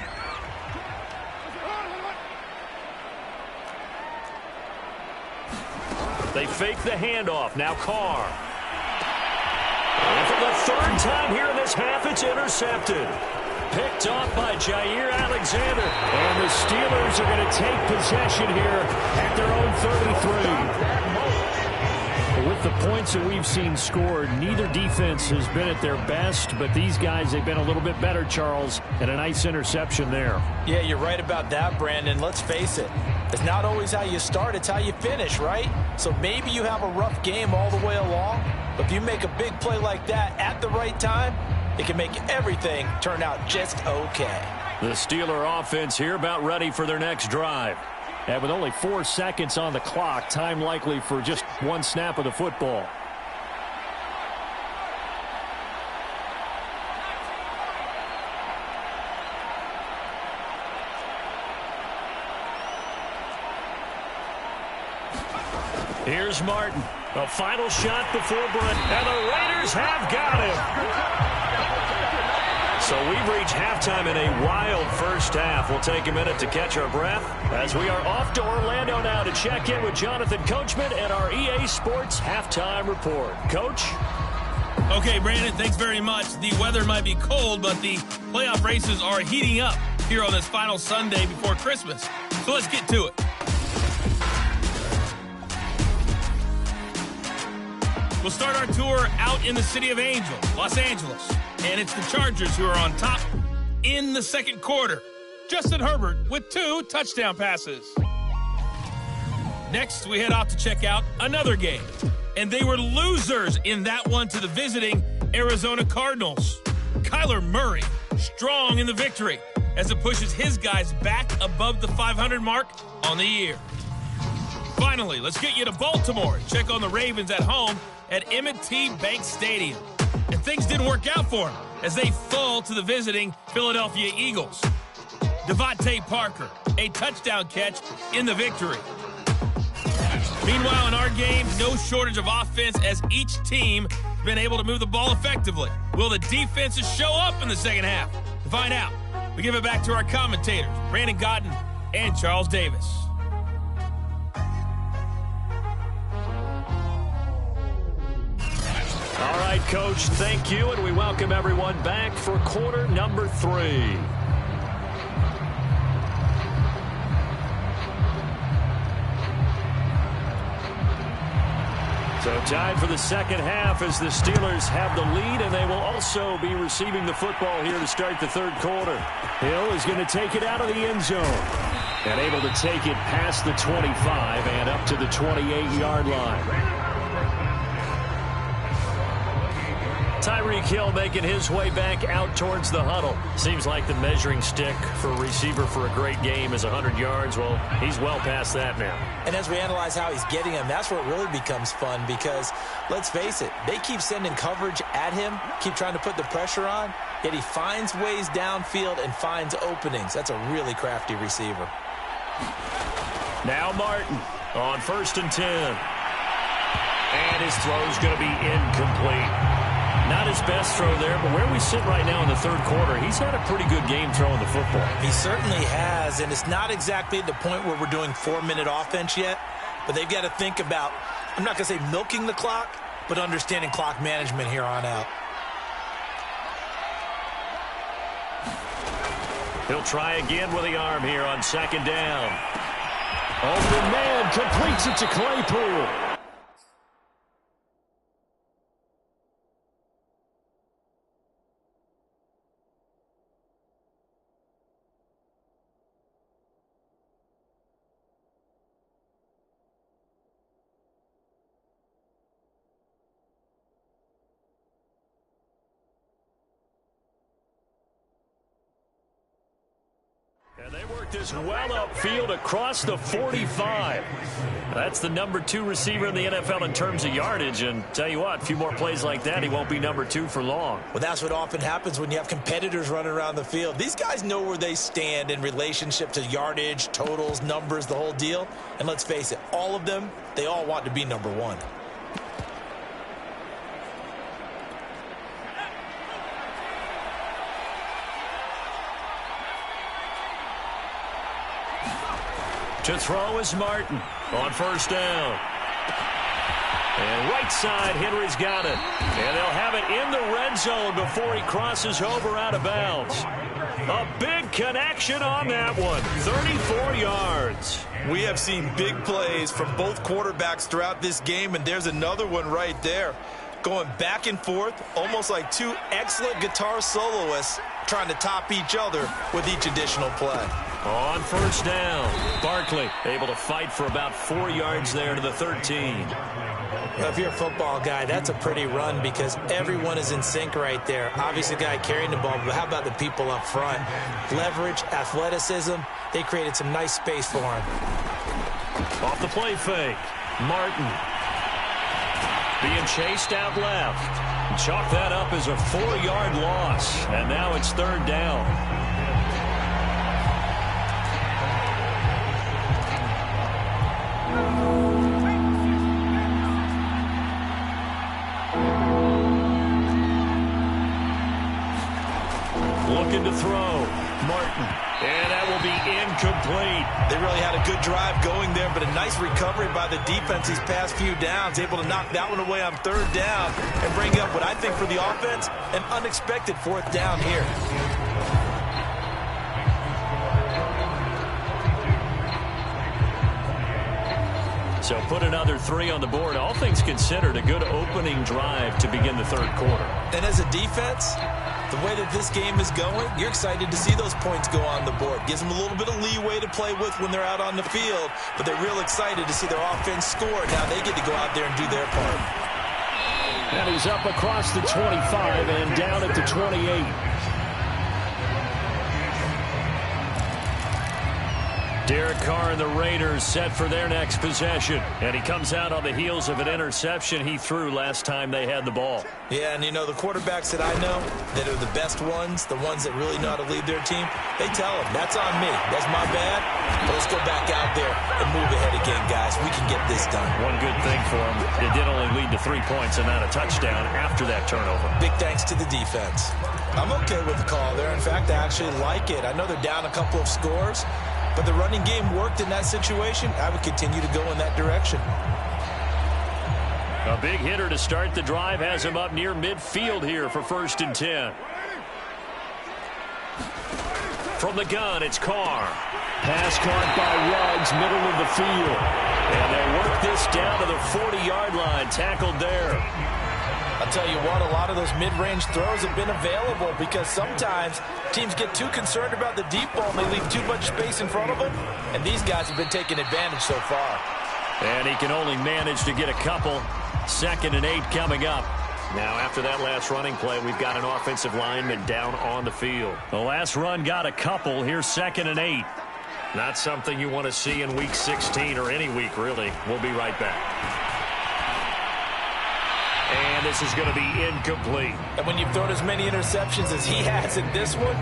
They fake the handoff. Now Carr. And for the 3rd time here in this half, it's intercepted. Picked off by Jair Alexander. And the Steelers are going to take possession here at their own 33. With the points that we've seen scored, neither defense has been at their best, but these guys, they've been a little bit better, Charles, and a nice interception there. Yeah, you're right about that, Brandon. Let's face it. It's not always how you start, it's how you finish, right? So maybe you have a rough game all the way along, but if you make a big play like that at the right time, it can make everything turn out just okay. The Steeler offense here about ready for their next drive. And with only 4 seconds on the clock, time likely for just one snap of the football. Here's Martin. A final shot before Brent. And the Raiders have got him. So we've reached halftime in a wild first half. We'll take a minute to catch our breath as we are off to Orlando now to check in with Jonathan Coachman and our EA Sports halftime report. Coach? Okay, Brandon, thanks very much. The weather might be cold, but the playoff races are heating up here on this final Sunday before Christmas. So let's get to it. We'll start our tour out in the city of Angels, Los Angeles. And it's the Chargers who are on top in the second quarter. Justin Herbert with 2 touchdown passes. Next, we head off to check out another game. And they were losers in that one to the visiting Arizona Cardinals. Kyler Murray, strong in the victory as it pushes his guys back above the 500 mark on the year. Finally, let's get you to Baltimore and check on the Ravens at home at M&T Bank Stadium. And things didn't work out for them as they fall to the visiting Philadelphia Eagles. Devontae Parker, a touchdown catch in the victory. Meanwhile, in our game, no shortage of offense as each team has been able to move the ball effectively. Will the defenses show up in the second half? To find out, we give it back to our commentators, Brandon Gaudin and Charles Davis. All right, Coach, thank you, and we welcome everyone back for quarter number 3. So tied for the second half as the Steelers have the lead, and they will also be receiving the football here to start the third quarter. Hill is going to take it out of the end zone and able to take it past the 25 and up to the 28-yard line. Tyreek Hill making his way back out towards the huddle. Seems like the measuring stick for a receiver for a great game is 100 yards. Well, he's well past that now. And as we analyze how he's getting them, that's where it really becomes fun because, let's face it, they keep sending coverage at him, keep trying to put the pressure on, yet he finds ways downfield and finds openings. That's a really crafty receiver. Now Martin on 1st and 10. And his throw's going to be incomplete. Not his best throw there, but where we sit right now in the third quarter, he's had a pretty good game throwing the football. He certainly has, and it's not exactly at the point where we're doing 4-minute offense yet, but they've got to think about, I'm not going to say milking the clock, but understanding clock management here on out. He'll try again with the arm here on 2nd down. Open man completes it to Claypool. And they work this well upfield across the 45. That's the number 2 receiver in the NFL in terms of yardage. And tell you what, a few more plays like that, he won't be number 2 for long. Well, that's what often happens when you have competitors running around the field. These guys know where they stand in relationship to yardage, totals, numbers, the whole deal. And let's face it, all of them, they all want to be number 1. To throw is Martin on 1st down. And right side, Henry's got it. And they'll have it in the red zone before he crosses over out of bounds. A big connection on that one. 34 yards. We have seen big plays from both quarterbacks throughout this game, and there's another one right there. Going back and forth, almost like 2 excellent guitar soloists trying to top each other with each additional play. On first down, Barkley able to fight for about 4 yards there to the 13. Well, if you're a football guy, that's a pretty run because everyone is in sync right there. Obviously, the guy carrying the ball, but how about the people up front? Leverage, athleticism, they created some nice space for him. Off the play fake, Martin being chased out left. Chalk that up as a 4-yard loss, and now it's third down. Looking to throw, Martin, and that will be incomplete. They really had a good drive going there, but a nice recovery by the defense these past few downs, able to knock that one away on third down and bring up what I think for the offense, an unexpected fourth down here. So put another 3 on the board. All things considered, a good opening drive to begin the third quarter. And as a defense, the way that this game is going, you're excited to see those points go on the board. Gives them a little bit of leeway to play with when they're out on the field, but they're real excited to see their offense score. Now they get to go out there and do their part. And he's up across the 25 and down at the 28. Derek Carr and the Raiders set for their next possession. And he comes out on the heels of an interception he threw last time they had the ball. Yeah, and you know, the quarterbacks that I know that are the best ones, the ones that really know how to lead their team, they tell them, that's on me. That's my bad. But let's go back out there and move ahead again, guys. We can get this done. One good thing for him, it did only lead to 3 points and not a touchdown after that turnover. Big thanks to the defense. I'm okay with the call there. In fact, I actually like it. I know they're down a couple of scores, but the running game worked in that situation. I would continue to go in that direction. A big hitter to start the drive has him up near midfield here for 1st and 10. From the gun, it's Carr. Pass caught by Ruggs, middle of the field. And they work this down to the 40-yard line, tackled there. I'll tell you what, a lot of those mid-range throws have been available because sometimes teams get too concerned about the deep ball and they leave too much space in front of them, and these guys have been taking advantage so far. And he can only manage to get a couple. 2nd and 8 coming up. Now, after that last running play, we've got an offensive lineman down on the field. The last run got a couple. Here's 2nd and 8. Not something you want to see in Week 16 or any week, really. We'll be right back. And this is going to be incomplete. And when you've thrown as many interceptions as he has in this one,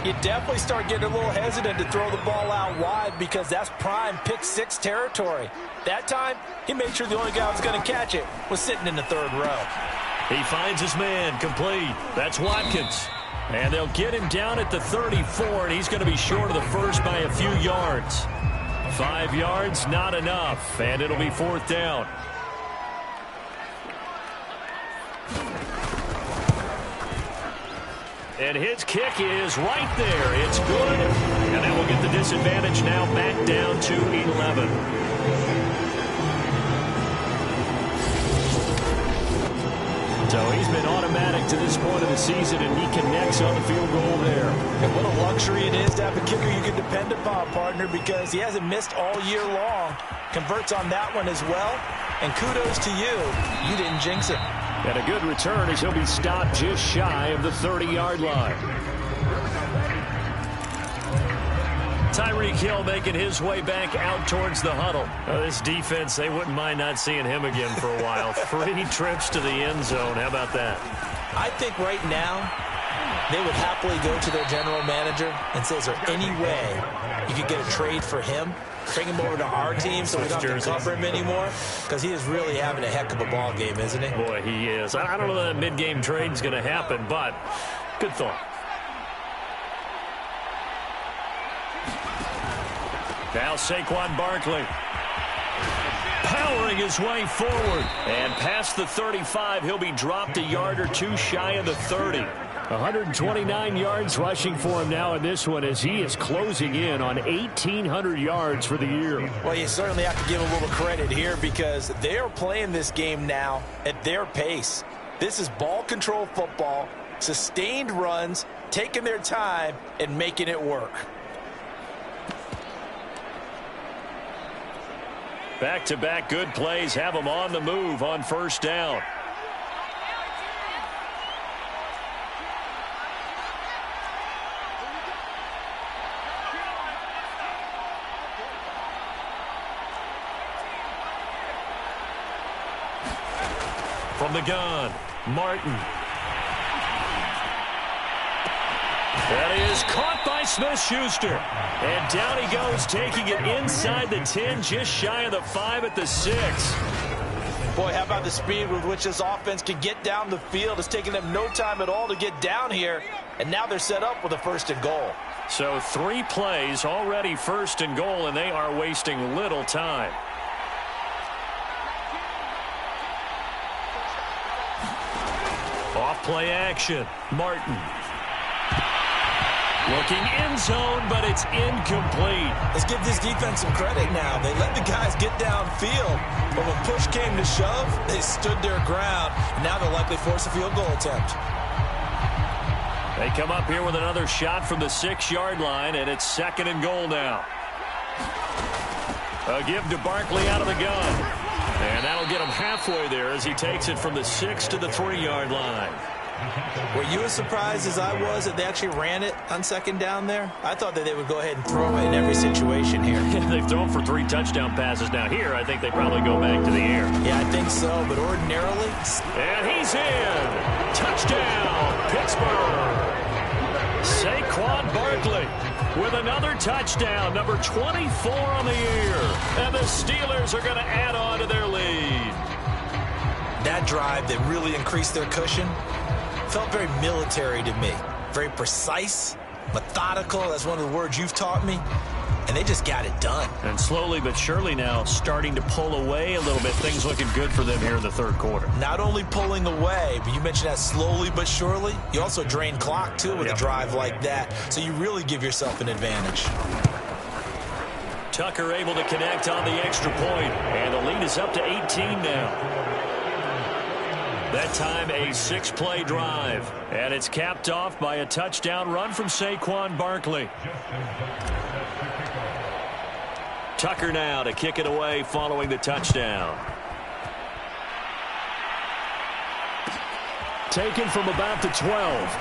you definitely start getting a little hesitant to throw the ball out wide because that's prime pick 6 territory. That time, he made sure the only guy who was going to catch it was sitting in the 3rd row. He finds his man complete. That's Watkins. And they'll get him down at the 34, and he's going to be short of the first by a few yards. 5 yards, not enough, and it'll be 4th down. And his kick is right there. It's good. And that will get the disadvantage now back down to 11. So he's been automatic to this point of the season, and he connects on the field goal there. And what a luxury it is to have a kicker you can depend upon, partner, because he hasn't missed all year long. Converts on that one as well. And kudos to you. You didn't jinx it. And a good return as he'll be stopped just shy of the 30-yard line. Tyreek Hill making his way back out towards the huddle. This defense, they wouldn't mind not seeing him again for a while. 3 trips to the end zone. How about that? I think right now they would happily go to their general manager and say, is there any way you could get a trade for him? Bring him over to our team so we don't have to cover him anymore? Because he is really having a heck of a ball game, isn't he? Boy, he is. I don't know that mid-game trade is going to happen, but good thought. Now Saquon Barkley powering his way forward. And past the 35, he'll be dropped a yard or 2 shy of the 30. 129 yards rushing for him now in this one as he is closing in on 1,800 yards for the year. Well, you certainly have to give a little credit here because they are playing this game now at their pace. This is ball control football, sustained runs, taking their time, and making it work. Back-to-back good plays have them on the move on first down. From the gun, Martin. That is caught by Smith-Schuster. And down he goes, taking it inside the 10, just shy of the 5 at the 6. Boy, how about the speed with which this offense can get down the field? It's taking them no time at all to get down here. And now they're set up with a 1st and goal. So 3 plays, already 1st and goal, and they are wasting little time. Off play action, Martin. Looking end zone, but it's incomplete. Let's give this defense some credit now. They let the guys get downfield, but when push came to shove, they stood their ground. Now they'll likely force a field goal attempt. They come up here with another shot from the 6-yard line, and it's 2nd and goal now. A give to Barkley out of the gun. And that'll get him halfway there as he takes it from the 6 to the 3-yard line. Were you as surprised as I was that they actually ran it on 2nd down there? I thought that they would go ahead and throw it in every situation here. They've thrown for 3 touchdown passes now. Here, I think they probably go back to the air. Yeah, I think so, but ordinarily... And he's in! Touchdown, Pittsburgh! Saquon Barkley with another touchdown, number 24 on the year. And the Steelers are going to add on to their lead. That drive that really increased their cushion felt very military to me. Very precise, methodical. That's one of the words you've taught me. And they just got it done. And slowly but surely now starting to pull away a little bit. Things looking good for them here in the 3rd quarter. Not only pulling away, but you mentioned that slowly but surely. You also drain clock, too, with a drive like that. So you really give yourself an advantage. Tucker able to connect on the extra point. And the lead is up to 18 now. That time a 6-play drive. And it's capped off by a touchdown run from Saquon Barkley. Tucker now to kick it away following the touchdown. Taken from about the 12.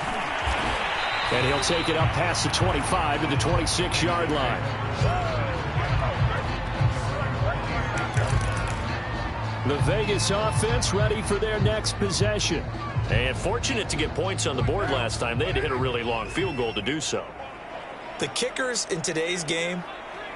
And he'll take it up past the 25 to the 26-yard line. The Vegas offense ready for their next possession. And fortunate to get points on the board last time. They had to hit a really long field goal to do so. The kickers in today's game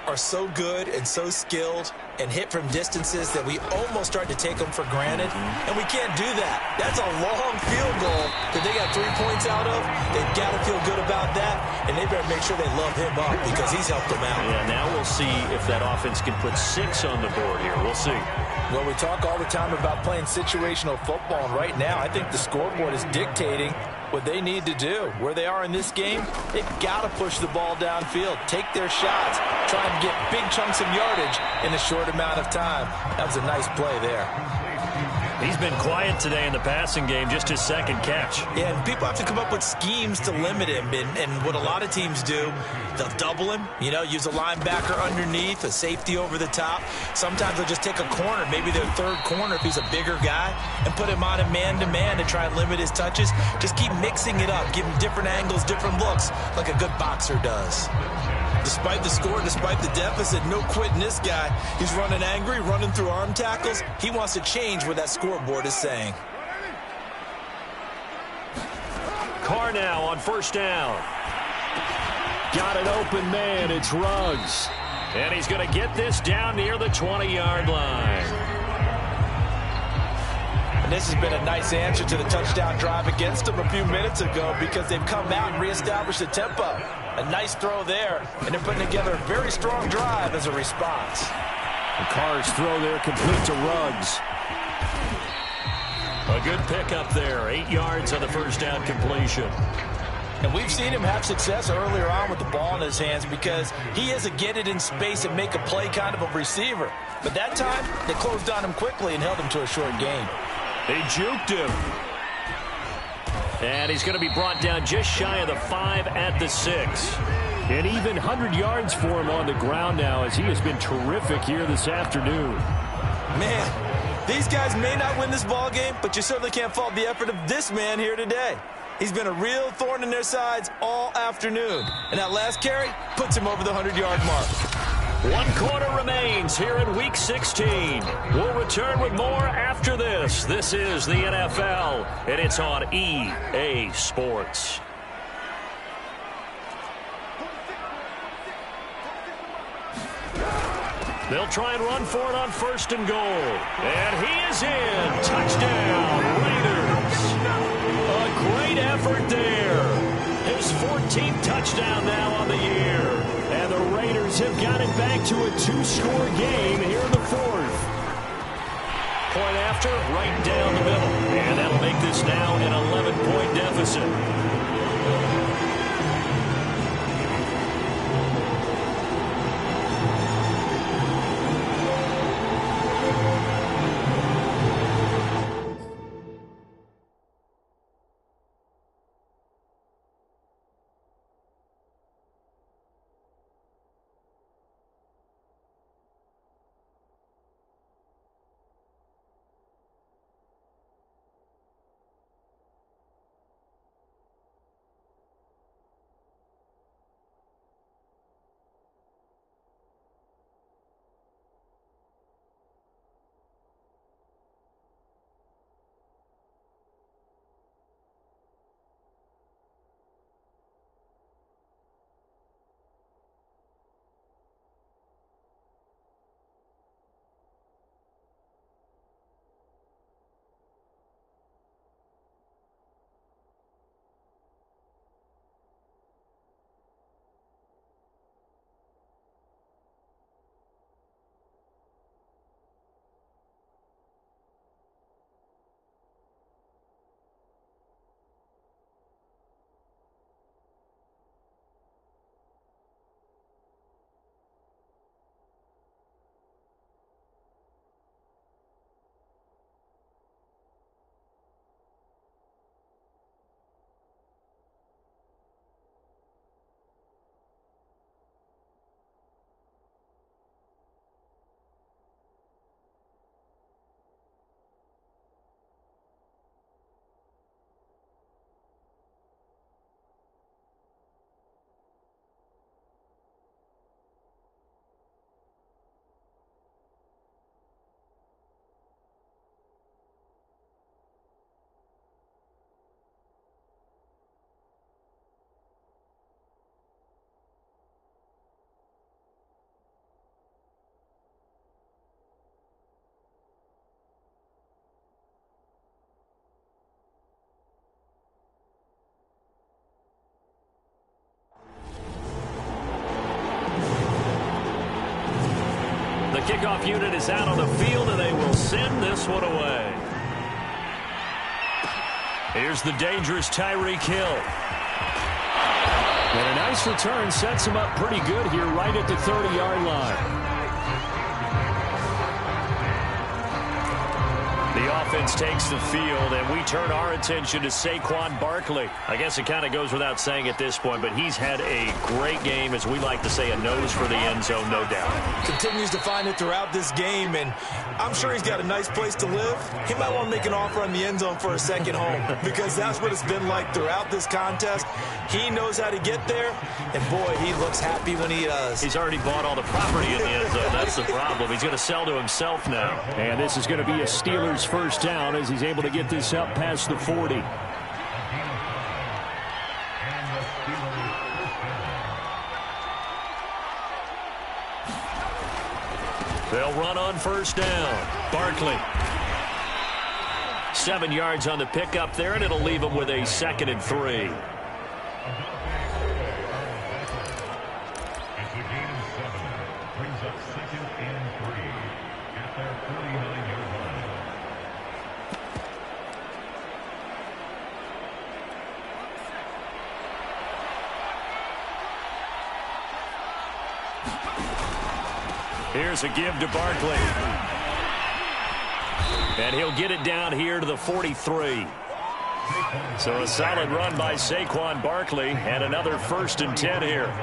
are so good and so skilled and hit from distances that we almost start to take them for granted. And we can't do that. That's a long field goal that they got 3 points out of. They've got to feel good about that, and they better make sure they love him up because he's helped them out. Yeah, now we'll see if that offense can put 6 on the board here. We'll see. Well, we talk all the time about playing situational football, and right now I think the scoreboard is dictating what they need to do. Where they are in this game, they've got to push the ball downfield, take their shots, try and get big chunks of yardage in a short amount of time. That was a nice play there. He's been quiet today in the passing game, just his 2nd catch. Yeah, and people have to come up with schemes to limit him. And what a lot of teams do, they'll double him, use a linebacker underneath, a safety over the top. Sometimes they'll just take a corner, maybe their 3rd corner if he's a bigger guy, and put him on a man-to-man to try and limit his touches. Just keep mixing it up, give him different angles, different looks, like a good boxer does. Despite the score, despite the deficit, no quitting this guy. He's running angry, running through arm tackles. He wants to change what that scoreboard is saying. Carr now on 1st down. Got an open man. It's Ruggs. And he's going to get this down near the 20-yard line. And this has been a nice answer to the touchdown drive against them a few minutes ago because they've come out and reestablished the tempo. A nice throw there, and they're putting together a very strong drive as a response. The Carr's throw there complete to Ruggs. A good pickup there, 8 yards on the 1st down completion. And we've seen him have success earlier on with the ball in his hands because he is a get it in space and make a play kind of a receiver. But that time, they closed on him quickly and held him to a short gain. They juked him. And he's going to be brought down just shy of the 5 at the 6. An even 100 yards for him on the ground now as he has been terrific here this afternoon. Man, these guys may not win this ball game, but you certainly can't fault the effort of this man here today. He's been a real thorn in their sides all afternoon. And that last carry puts him over the 100-yard mark. 1 quarter remains here in Week 16. We'll return with more after this. This is the NFL, and it's on EA Sports. They'll try and run for it on 1st and goal. And he is in. Touchdown, Raiders. A great effort there. His 14th touchdown now on the year. And the Raiders have got it back to a 2-score game here in the 4th. Point after, right down the middle. And that'll make this now an 11-point deficit. Kickoff unit is out on the field, and they will send this one away. Here's the dangerous Tyreek Hill. And a nice return sets him up pretty good here right at the 30-yard line. The offense takes the field, and we turn our attention to Saquon Barkley. I guess it kind of goes without saying at this point, but he's had a great game, as we like to say, a nose for the end zone, no doubt. Continues to find it throughout this game, and I'm sure he's got a nice place to live. He might want to make an offer on the end zone for a second home, because that's what it's been like throughout this contest. He knows how to get there, and boy, he looks happy when he does. He's already bought all the property in the end zone. That's the problem. He's going to sell to himself now. And this is going to be a Steelers first down as he's able to get this up past the 40. They'll run on first down. Barkley. 7 yards on the pickup there, and it'll leave him with a 2nd and 3. Here's a give to Barkley. And he'll get it down here to the 43. So a solid run by Saquon Barkley and another 1st and 10 here.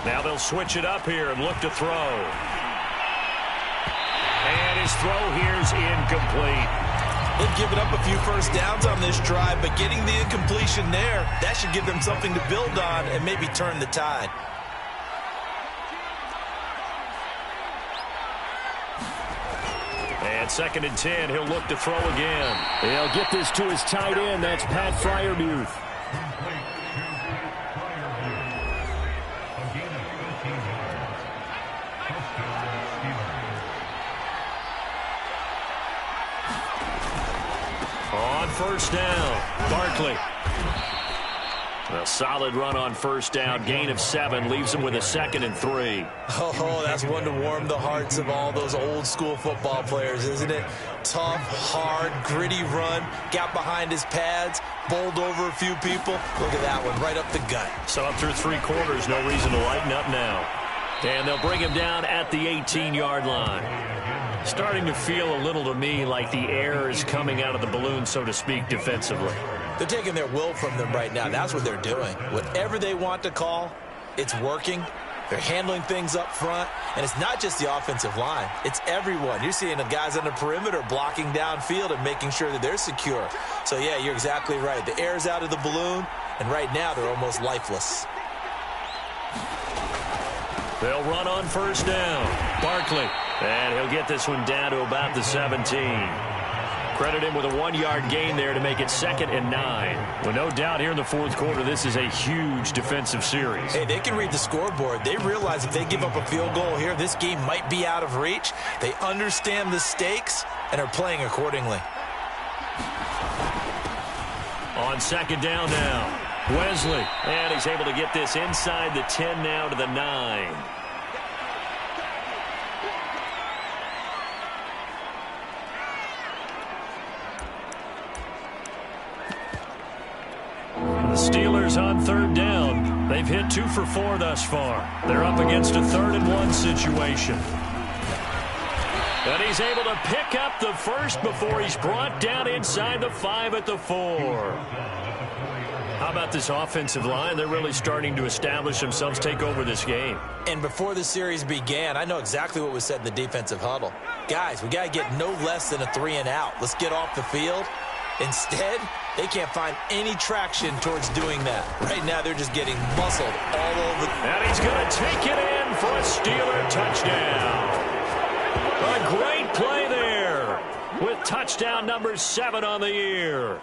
Now they'll switch it up here and look to throw. And his throw here's incomplete. They've given up a few first downs on this drive, but getting the incompletion there, that should give them something to build on and maybe turn the tide. And 2nd and 10, he'll look to throw again. He'll get this to his tight end. That's Pat Freiermuth. On 1st down, Barkley. A solid run on 1st down. Gain of 7 leaves him with a 2nd and 3. Oh, that's one to warm the hearts of all those old-school football players, isn't it? Tough, hard, gritty run. Got behind his pads, bowled over a few people. Look at that one, right up the gut. So up through 3 quarters, no reason to lighten up now. And they'll bring him down at the 18-yard line. Starting to feel a little to me like the air is coming out of the balloon, so to speak, defensively. They're taking their will from them right now. That's what they're doing. Whatever they want to call, it's working. They're handling things up front. And it's not just the offensive line. It's everyone. You're seeing the guys on the perimeter blocking downfield and making sure that they're secure. So, yeah, you're exactly right. The air's out of the balloon, and right now they're almost lifeless. They'll run on 1st down. Barkley. And he'll get this one down to about the 17. Credit him with a 1-yard gain there to make it 2nd and 9. Well, no doubt here in the 4th quarter, this is a huge defensive series. Hey, they can read the scoreboard. They realize if they give up a field goal here, this game might be out of reach. They understand the stakes and are playing accordingly. On 2nd down now, Wesley. And he's able to get this inside the 10 now to the 9. Steelers on 3rd down. They've hit 2 for 4 thus far. They're up against a 3rd and 1 situation. And he's able to pick up the first before he's brought down inside the 5 at the 4. How about this offensive line? They're really starting to establish themselves, take over this game. And before the series began, I know exactly what was said in the defensive huddle. Guys, we got to get no less than a 3 and out. Let's get off the field. Instead, they can't find any traction towards doing that. Right now, they're just getting muscled all over. And he's going to take it in for a Steeler touchdown. A great play there with touchdown number 7 on the year.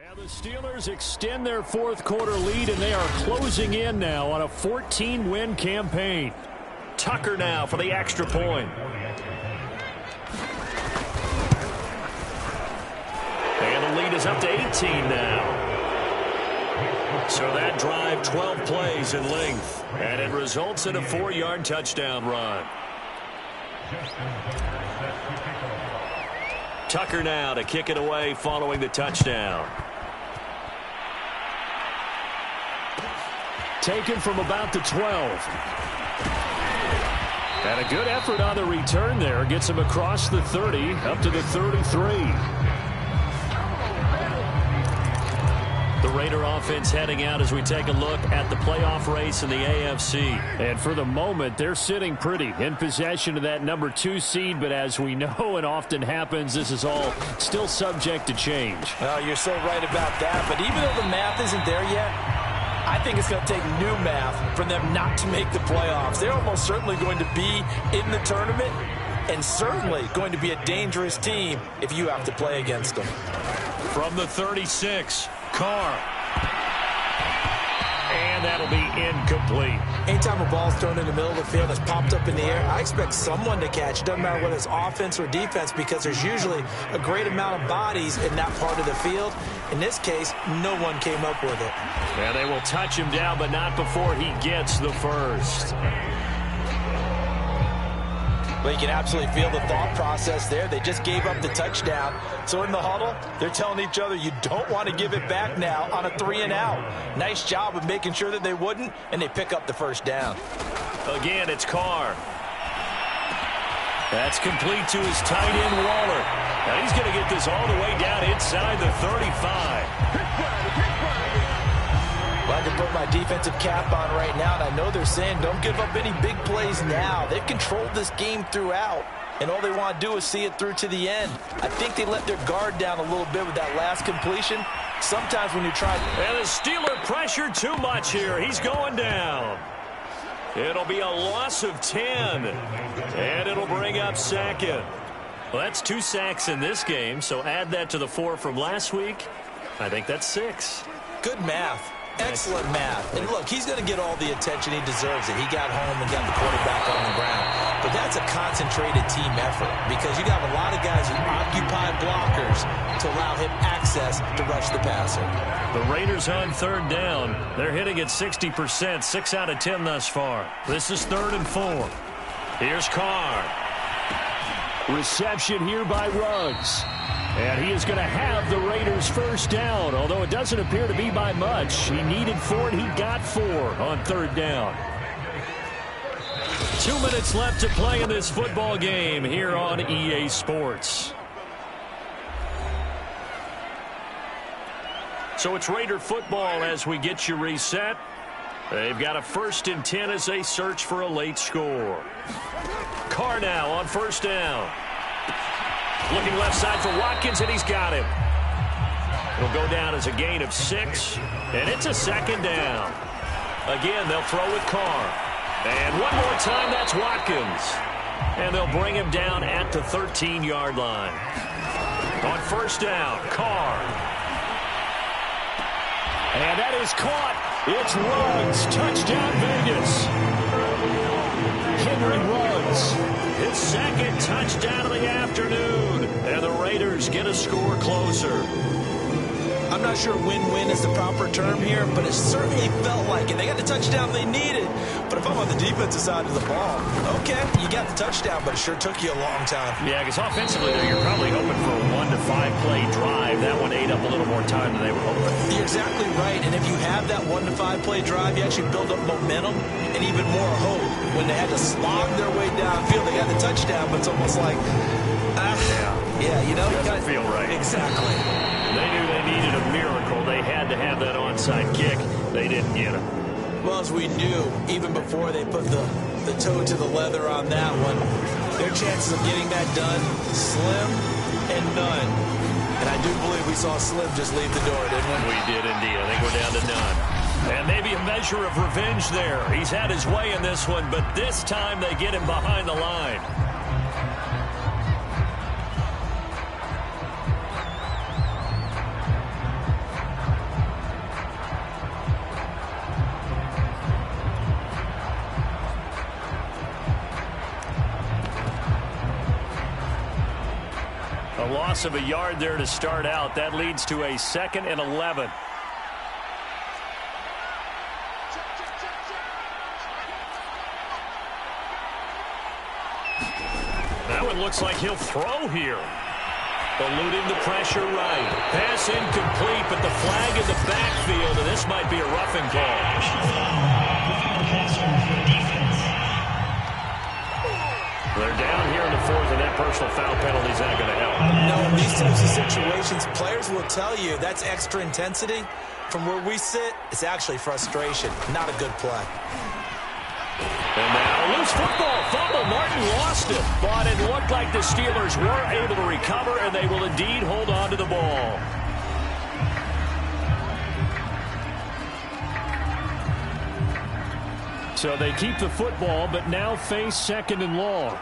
And the Steelers extend their fourth quarter lead, and they are closing in now on a 14-win campaign. Tucker now for the extra point. And the lead is up to 18 now. So that drive, 12 plays in length. And it results in a 4-yard touchdown run. Tucker now to kick it away following the touchdown. Taken from about the 12. And a good effort on the return there. Gets him across the 30, up to the 33. The Raider offense heading out as we take a look at the playoff race in the AFC. And for the moment, they're sitting pretty in possession of that number 2 seed. But as we know and often happens, this is all still subject to change. Well, you're so right about that. But even though the math isn't there yet, I think it's going to take new math for them not to make the playoffs. They're almost certainly going to be in the tournament and certainly going to be a dangerous team if you have to play against them. From the 36, Carr. And that'll be incomplete. Anytime a ball's thrown in the middle of the field that's popped up in the air, I expect someone to catch. Doesn't matter whether it's offense or defense, because there's usually a great amount of bodies in that part of the field. In this case, no one came up with it. And they will touch him down, but not before he gets the first. But you can absolutely feel the thought process there. They just gave up the touchdown. So in the huddle, they're telling each other, you don't want to give it back now on a 3-and-out. Nice job of making sure that they wouldn't, and they pick up the first down. Again, it's Carr. That's complete to his tight end, Waller. Now he's going to get this all the way down inside the 35. Well, I can put my defensive cap on right now, and I know they're saying don't give up any big plays now. They've controlled this game throughout, and all they want to do is see it through to the end. I think they let their guard down a little bit with that last completion. Sometimes when you try... And the Steeler pressure too much here. He's going down. It'll be a loss of 10, and it'll bring up second. Well, that's 2 sacks in this game, so add that to the 4 from last week. I think that's 6. Good math. Excellent math. And look, he's going to get all the attention he deserves. He got home and got the quarterback on the ground. But that's a concentrated team effort because you got a lot of guys who occupy blockers to allow him access to rush the passer. The Raiders on 3rd down. They're hitting at 60%, 6 out of 10 thus far. This is 3rd and 4. Here's Carr. Reception here by Ruggs. And he is going to have the Raiders first down, although it doesn't appear to be by much. He needed 4, and he got 4 on 3rd down. 2 minutes left to play in this football game here on EA Sports. So it's Raider football as we get you reset. They've got a 1st and 10 as they search for a late score. Carr now on 1st down. Looking left side for Watkins, and he's got him. It'll go down as a gain of 6, and it's a 2nd down. Again, they'll throw with Carr. And one more time, that's Watkins. And they'll bring him down at the 13-yard line. On 1st down, Carr. And that is caught. It's Ruggs. Touchdown, Vegas. Henry Ruggs. His 2nd touchdown of the afternoon. And the Raiders get a score closer. I'm not sure win-win is the proper term here, but it certainly felt like it. They got the touchdown they needed. But if I'm on the defensive side of the ball, okay, you got the touchdown, but it sure took you a long time. Yeah, because offensively, though, you're probably hoping for a 1 to 5 play drive. That one ate up a little more time than they were hoping. You're exactly right. And if you have that 1 to 5 play drive, you actually build up momentum and even more hope. When they had to slog their way downfield, they got the touchdown, but it's almost like, yeah, you know, it doesn't feel right. Exactly. They knew they needed a miracle. They had to have that onside kick. They didn't get it. Well, as we knew, even before they put the toe to the leather on that one, their chances of getting that done, slim and none. And I do believe we saw Slim just leave the door, didn't we? We did indeed. I think we're down to none. And maybe a measure of revenge there. He's had his way in this one, but this time they get him behind the line. A loss of a yard there to start out. That leads to a 2nd and 11. That one looks like he'll throw here. Eluding the pressure right. Pass incomplete, but the flag in the backfield, and this might be a roughing call. They're down here in the 4th, and that personal foul penalty is not going to help. No, in these types of situations, players will tell you that's extra intensity. From where we sit, it's actually frustration. Not a good play. And now loose football. Fumble. Martin lost it. But it looked like the Steelers were able to recover, and they will indeed hold on to the ball. So they keep the football, but now face 2nd and long.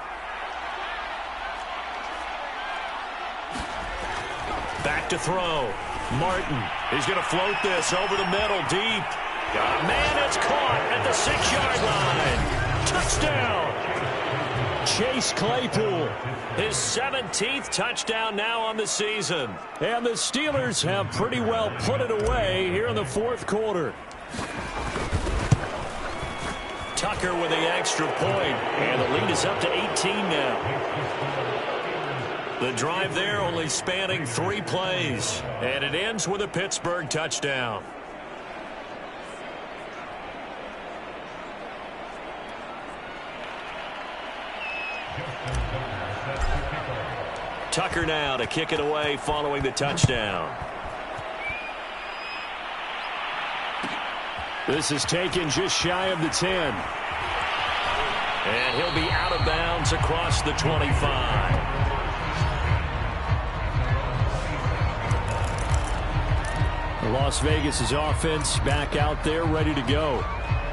Back to throw. Martin. He's going to float this over the middle, deep. Man, it's caught at the 6-yard line. Touchdown. Chase Claypool. His 17th touchdown now on the season. And the Steelers have pretty well put it away here in the 4th quarter. Tucker with the extra point, and the lead is up to 18 now. The drive there only spanning 3 plays, and it ends with a Pittsburgh touchdown. Tucker now to kick it away following the touchdown. This is taken just shy of the 10. And he'll be out of bounds across the 25. Las Vegas' offense back out there ready to go.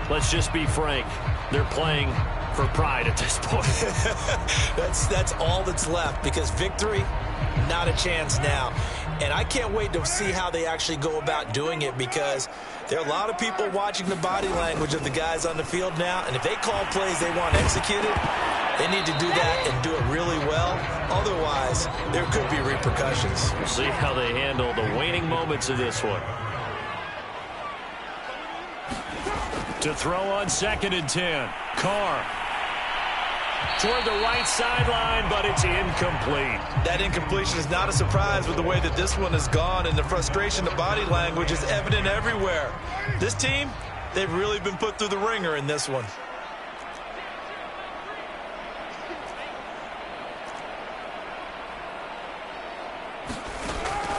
Let's just be frank. They're playing for pride at this point. That's all that's left, because victory, not a chance now. And I can't wait to see how they actually go about doing it, because there are a lot of people watching the body language of the guys on the field now, and if they call plays they want executed, they need to do that and do it really well. Otherwise, there could be repercussions. We'll see how they handle the waning moments of this one. To throw on 2nd and 10. Carr. Toward the right sideline, but it's incomplete. That incompletion is not a surprise with the way that this one has gone, and the frustration, the body language is evident everywhere. This team, they've really been put through the ringer in this one.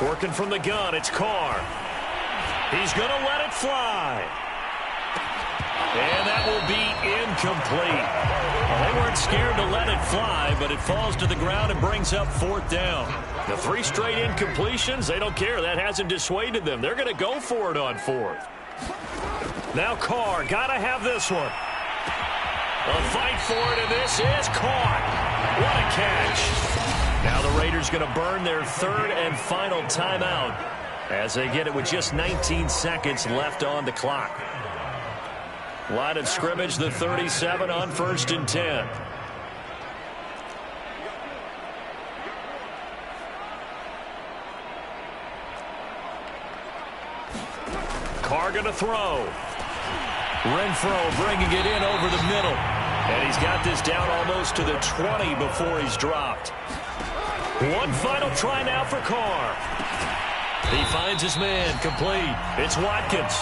Working from the gun, it's Carr. He's going to let it fly. And that will be incomplete. Well, they weren't scared to let it fly, but it falls to the ground and brings up 4th down. The 3 straight incompletions, they don't care. That hasn't dissuaded them. They're going to go for it on 4th. Now Carr, got to have this one. A fight for it, and this is caught. What a catch. Now the Raiders going to burn their 3rd and final timeout as they get it with just 19 seconds left on the clock. Line of scrimmage, the 37 on 1st and 10. Carr going to throw. Renfro bringing it in over the middle. And he's got this down almost to the 20 before he's dropped. One final try now for Carr. He finds his man, complete. It's Watkins.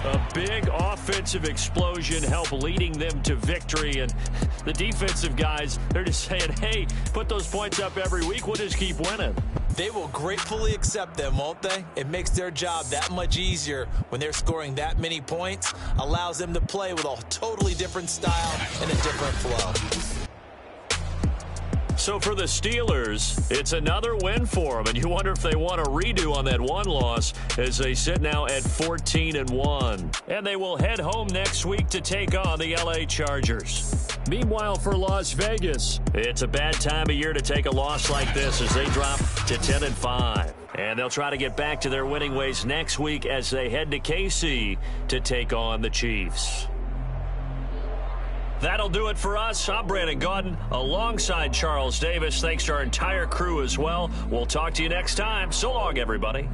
A big offensive explosion helped leading them to victory, and the defensive guys, they're just saying, hey, put those points up every week, we'll just keep winning. They will gratefully accept them, won't they? It makes their job that much easier when they're scoring that many points, allows them to play with a totally different style and a different flow. So for the Steelers, it's another win for them, and you wonder if they want a redo on that one loss as they sit now at 14-1. And they will head home next week to take on the LA Chargers. Meanwhile, for Las Vegas, it's a bad time of year to take a loss like this as they drop to 10-5. And they'll try to get back to their winning ways next week as they head to KC to take on the Chiefs. That'll do it for us. I'm Brandon Gaudin alongside Charles Davis. Thanks to our entire crew as well. We'll talk to you next time. So long, everybody.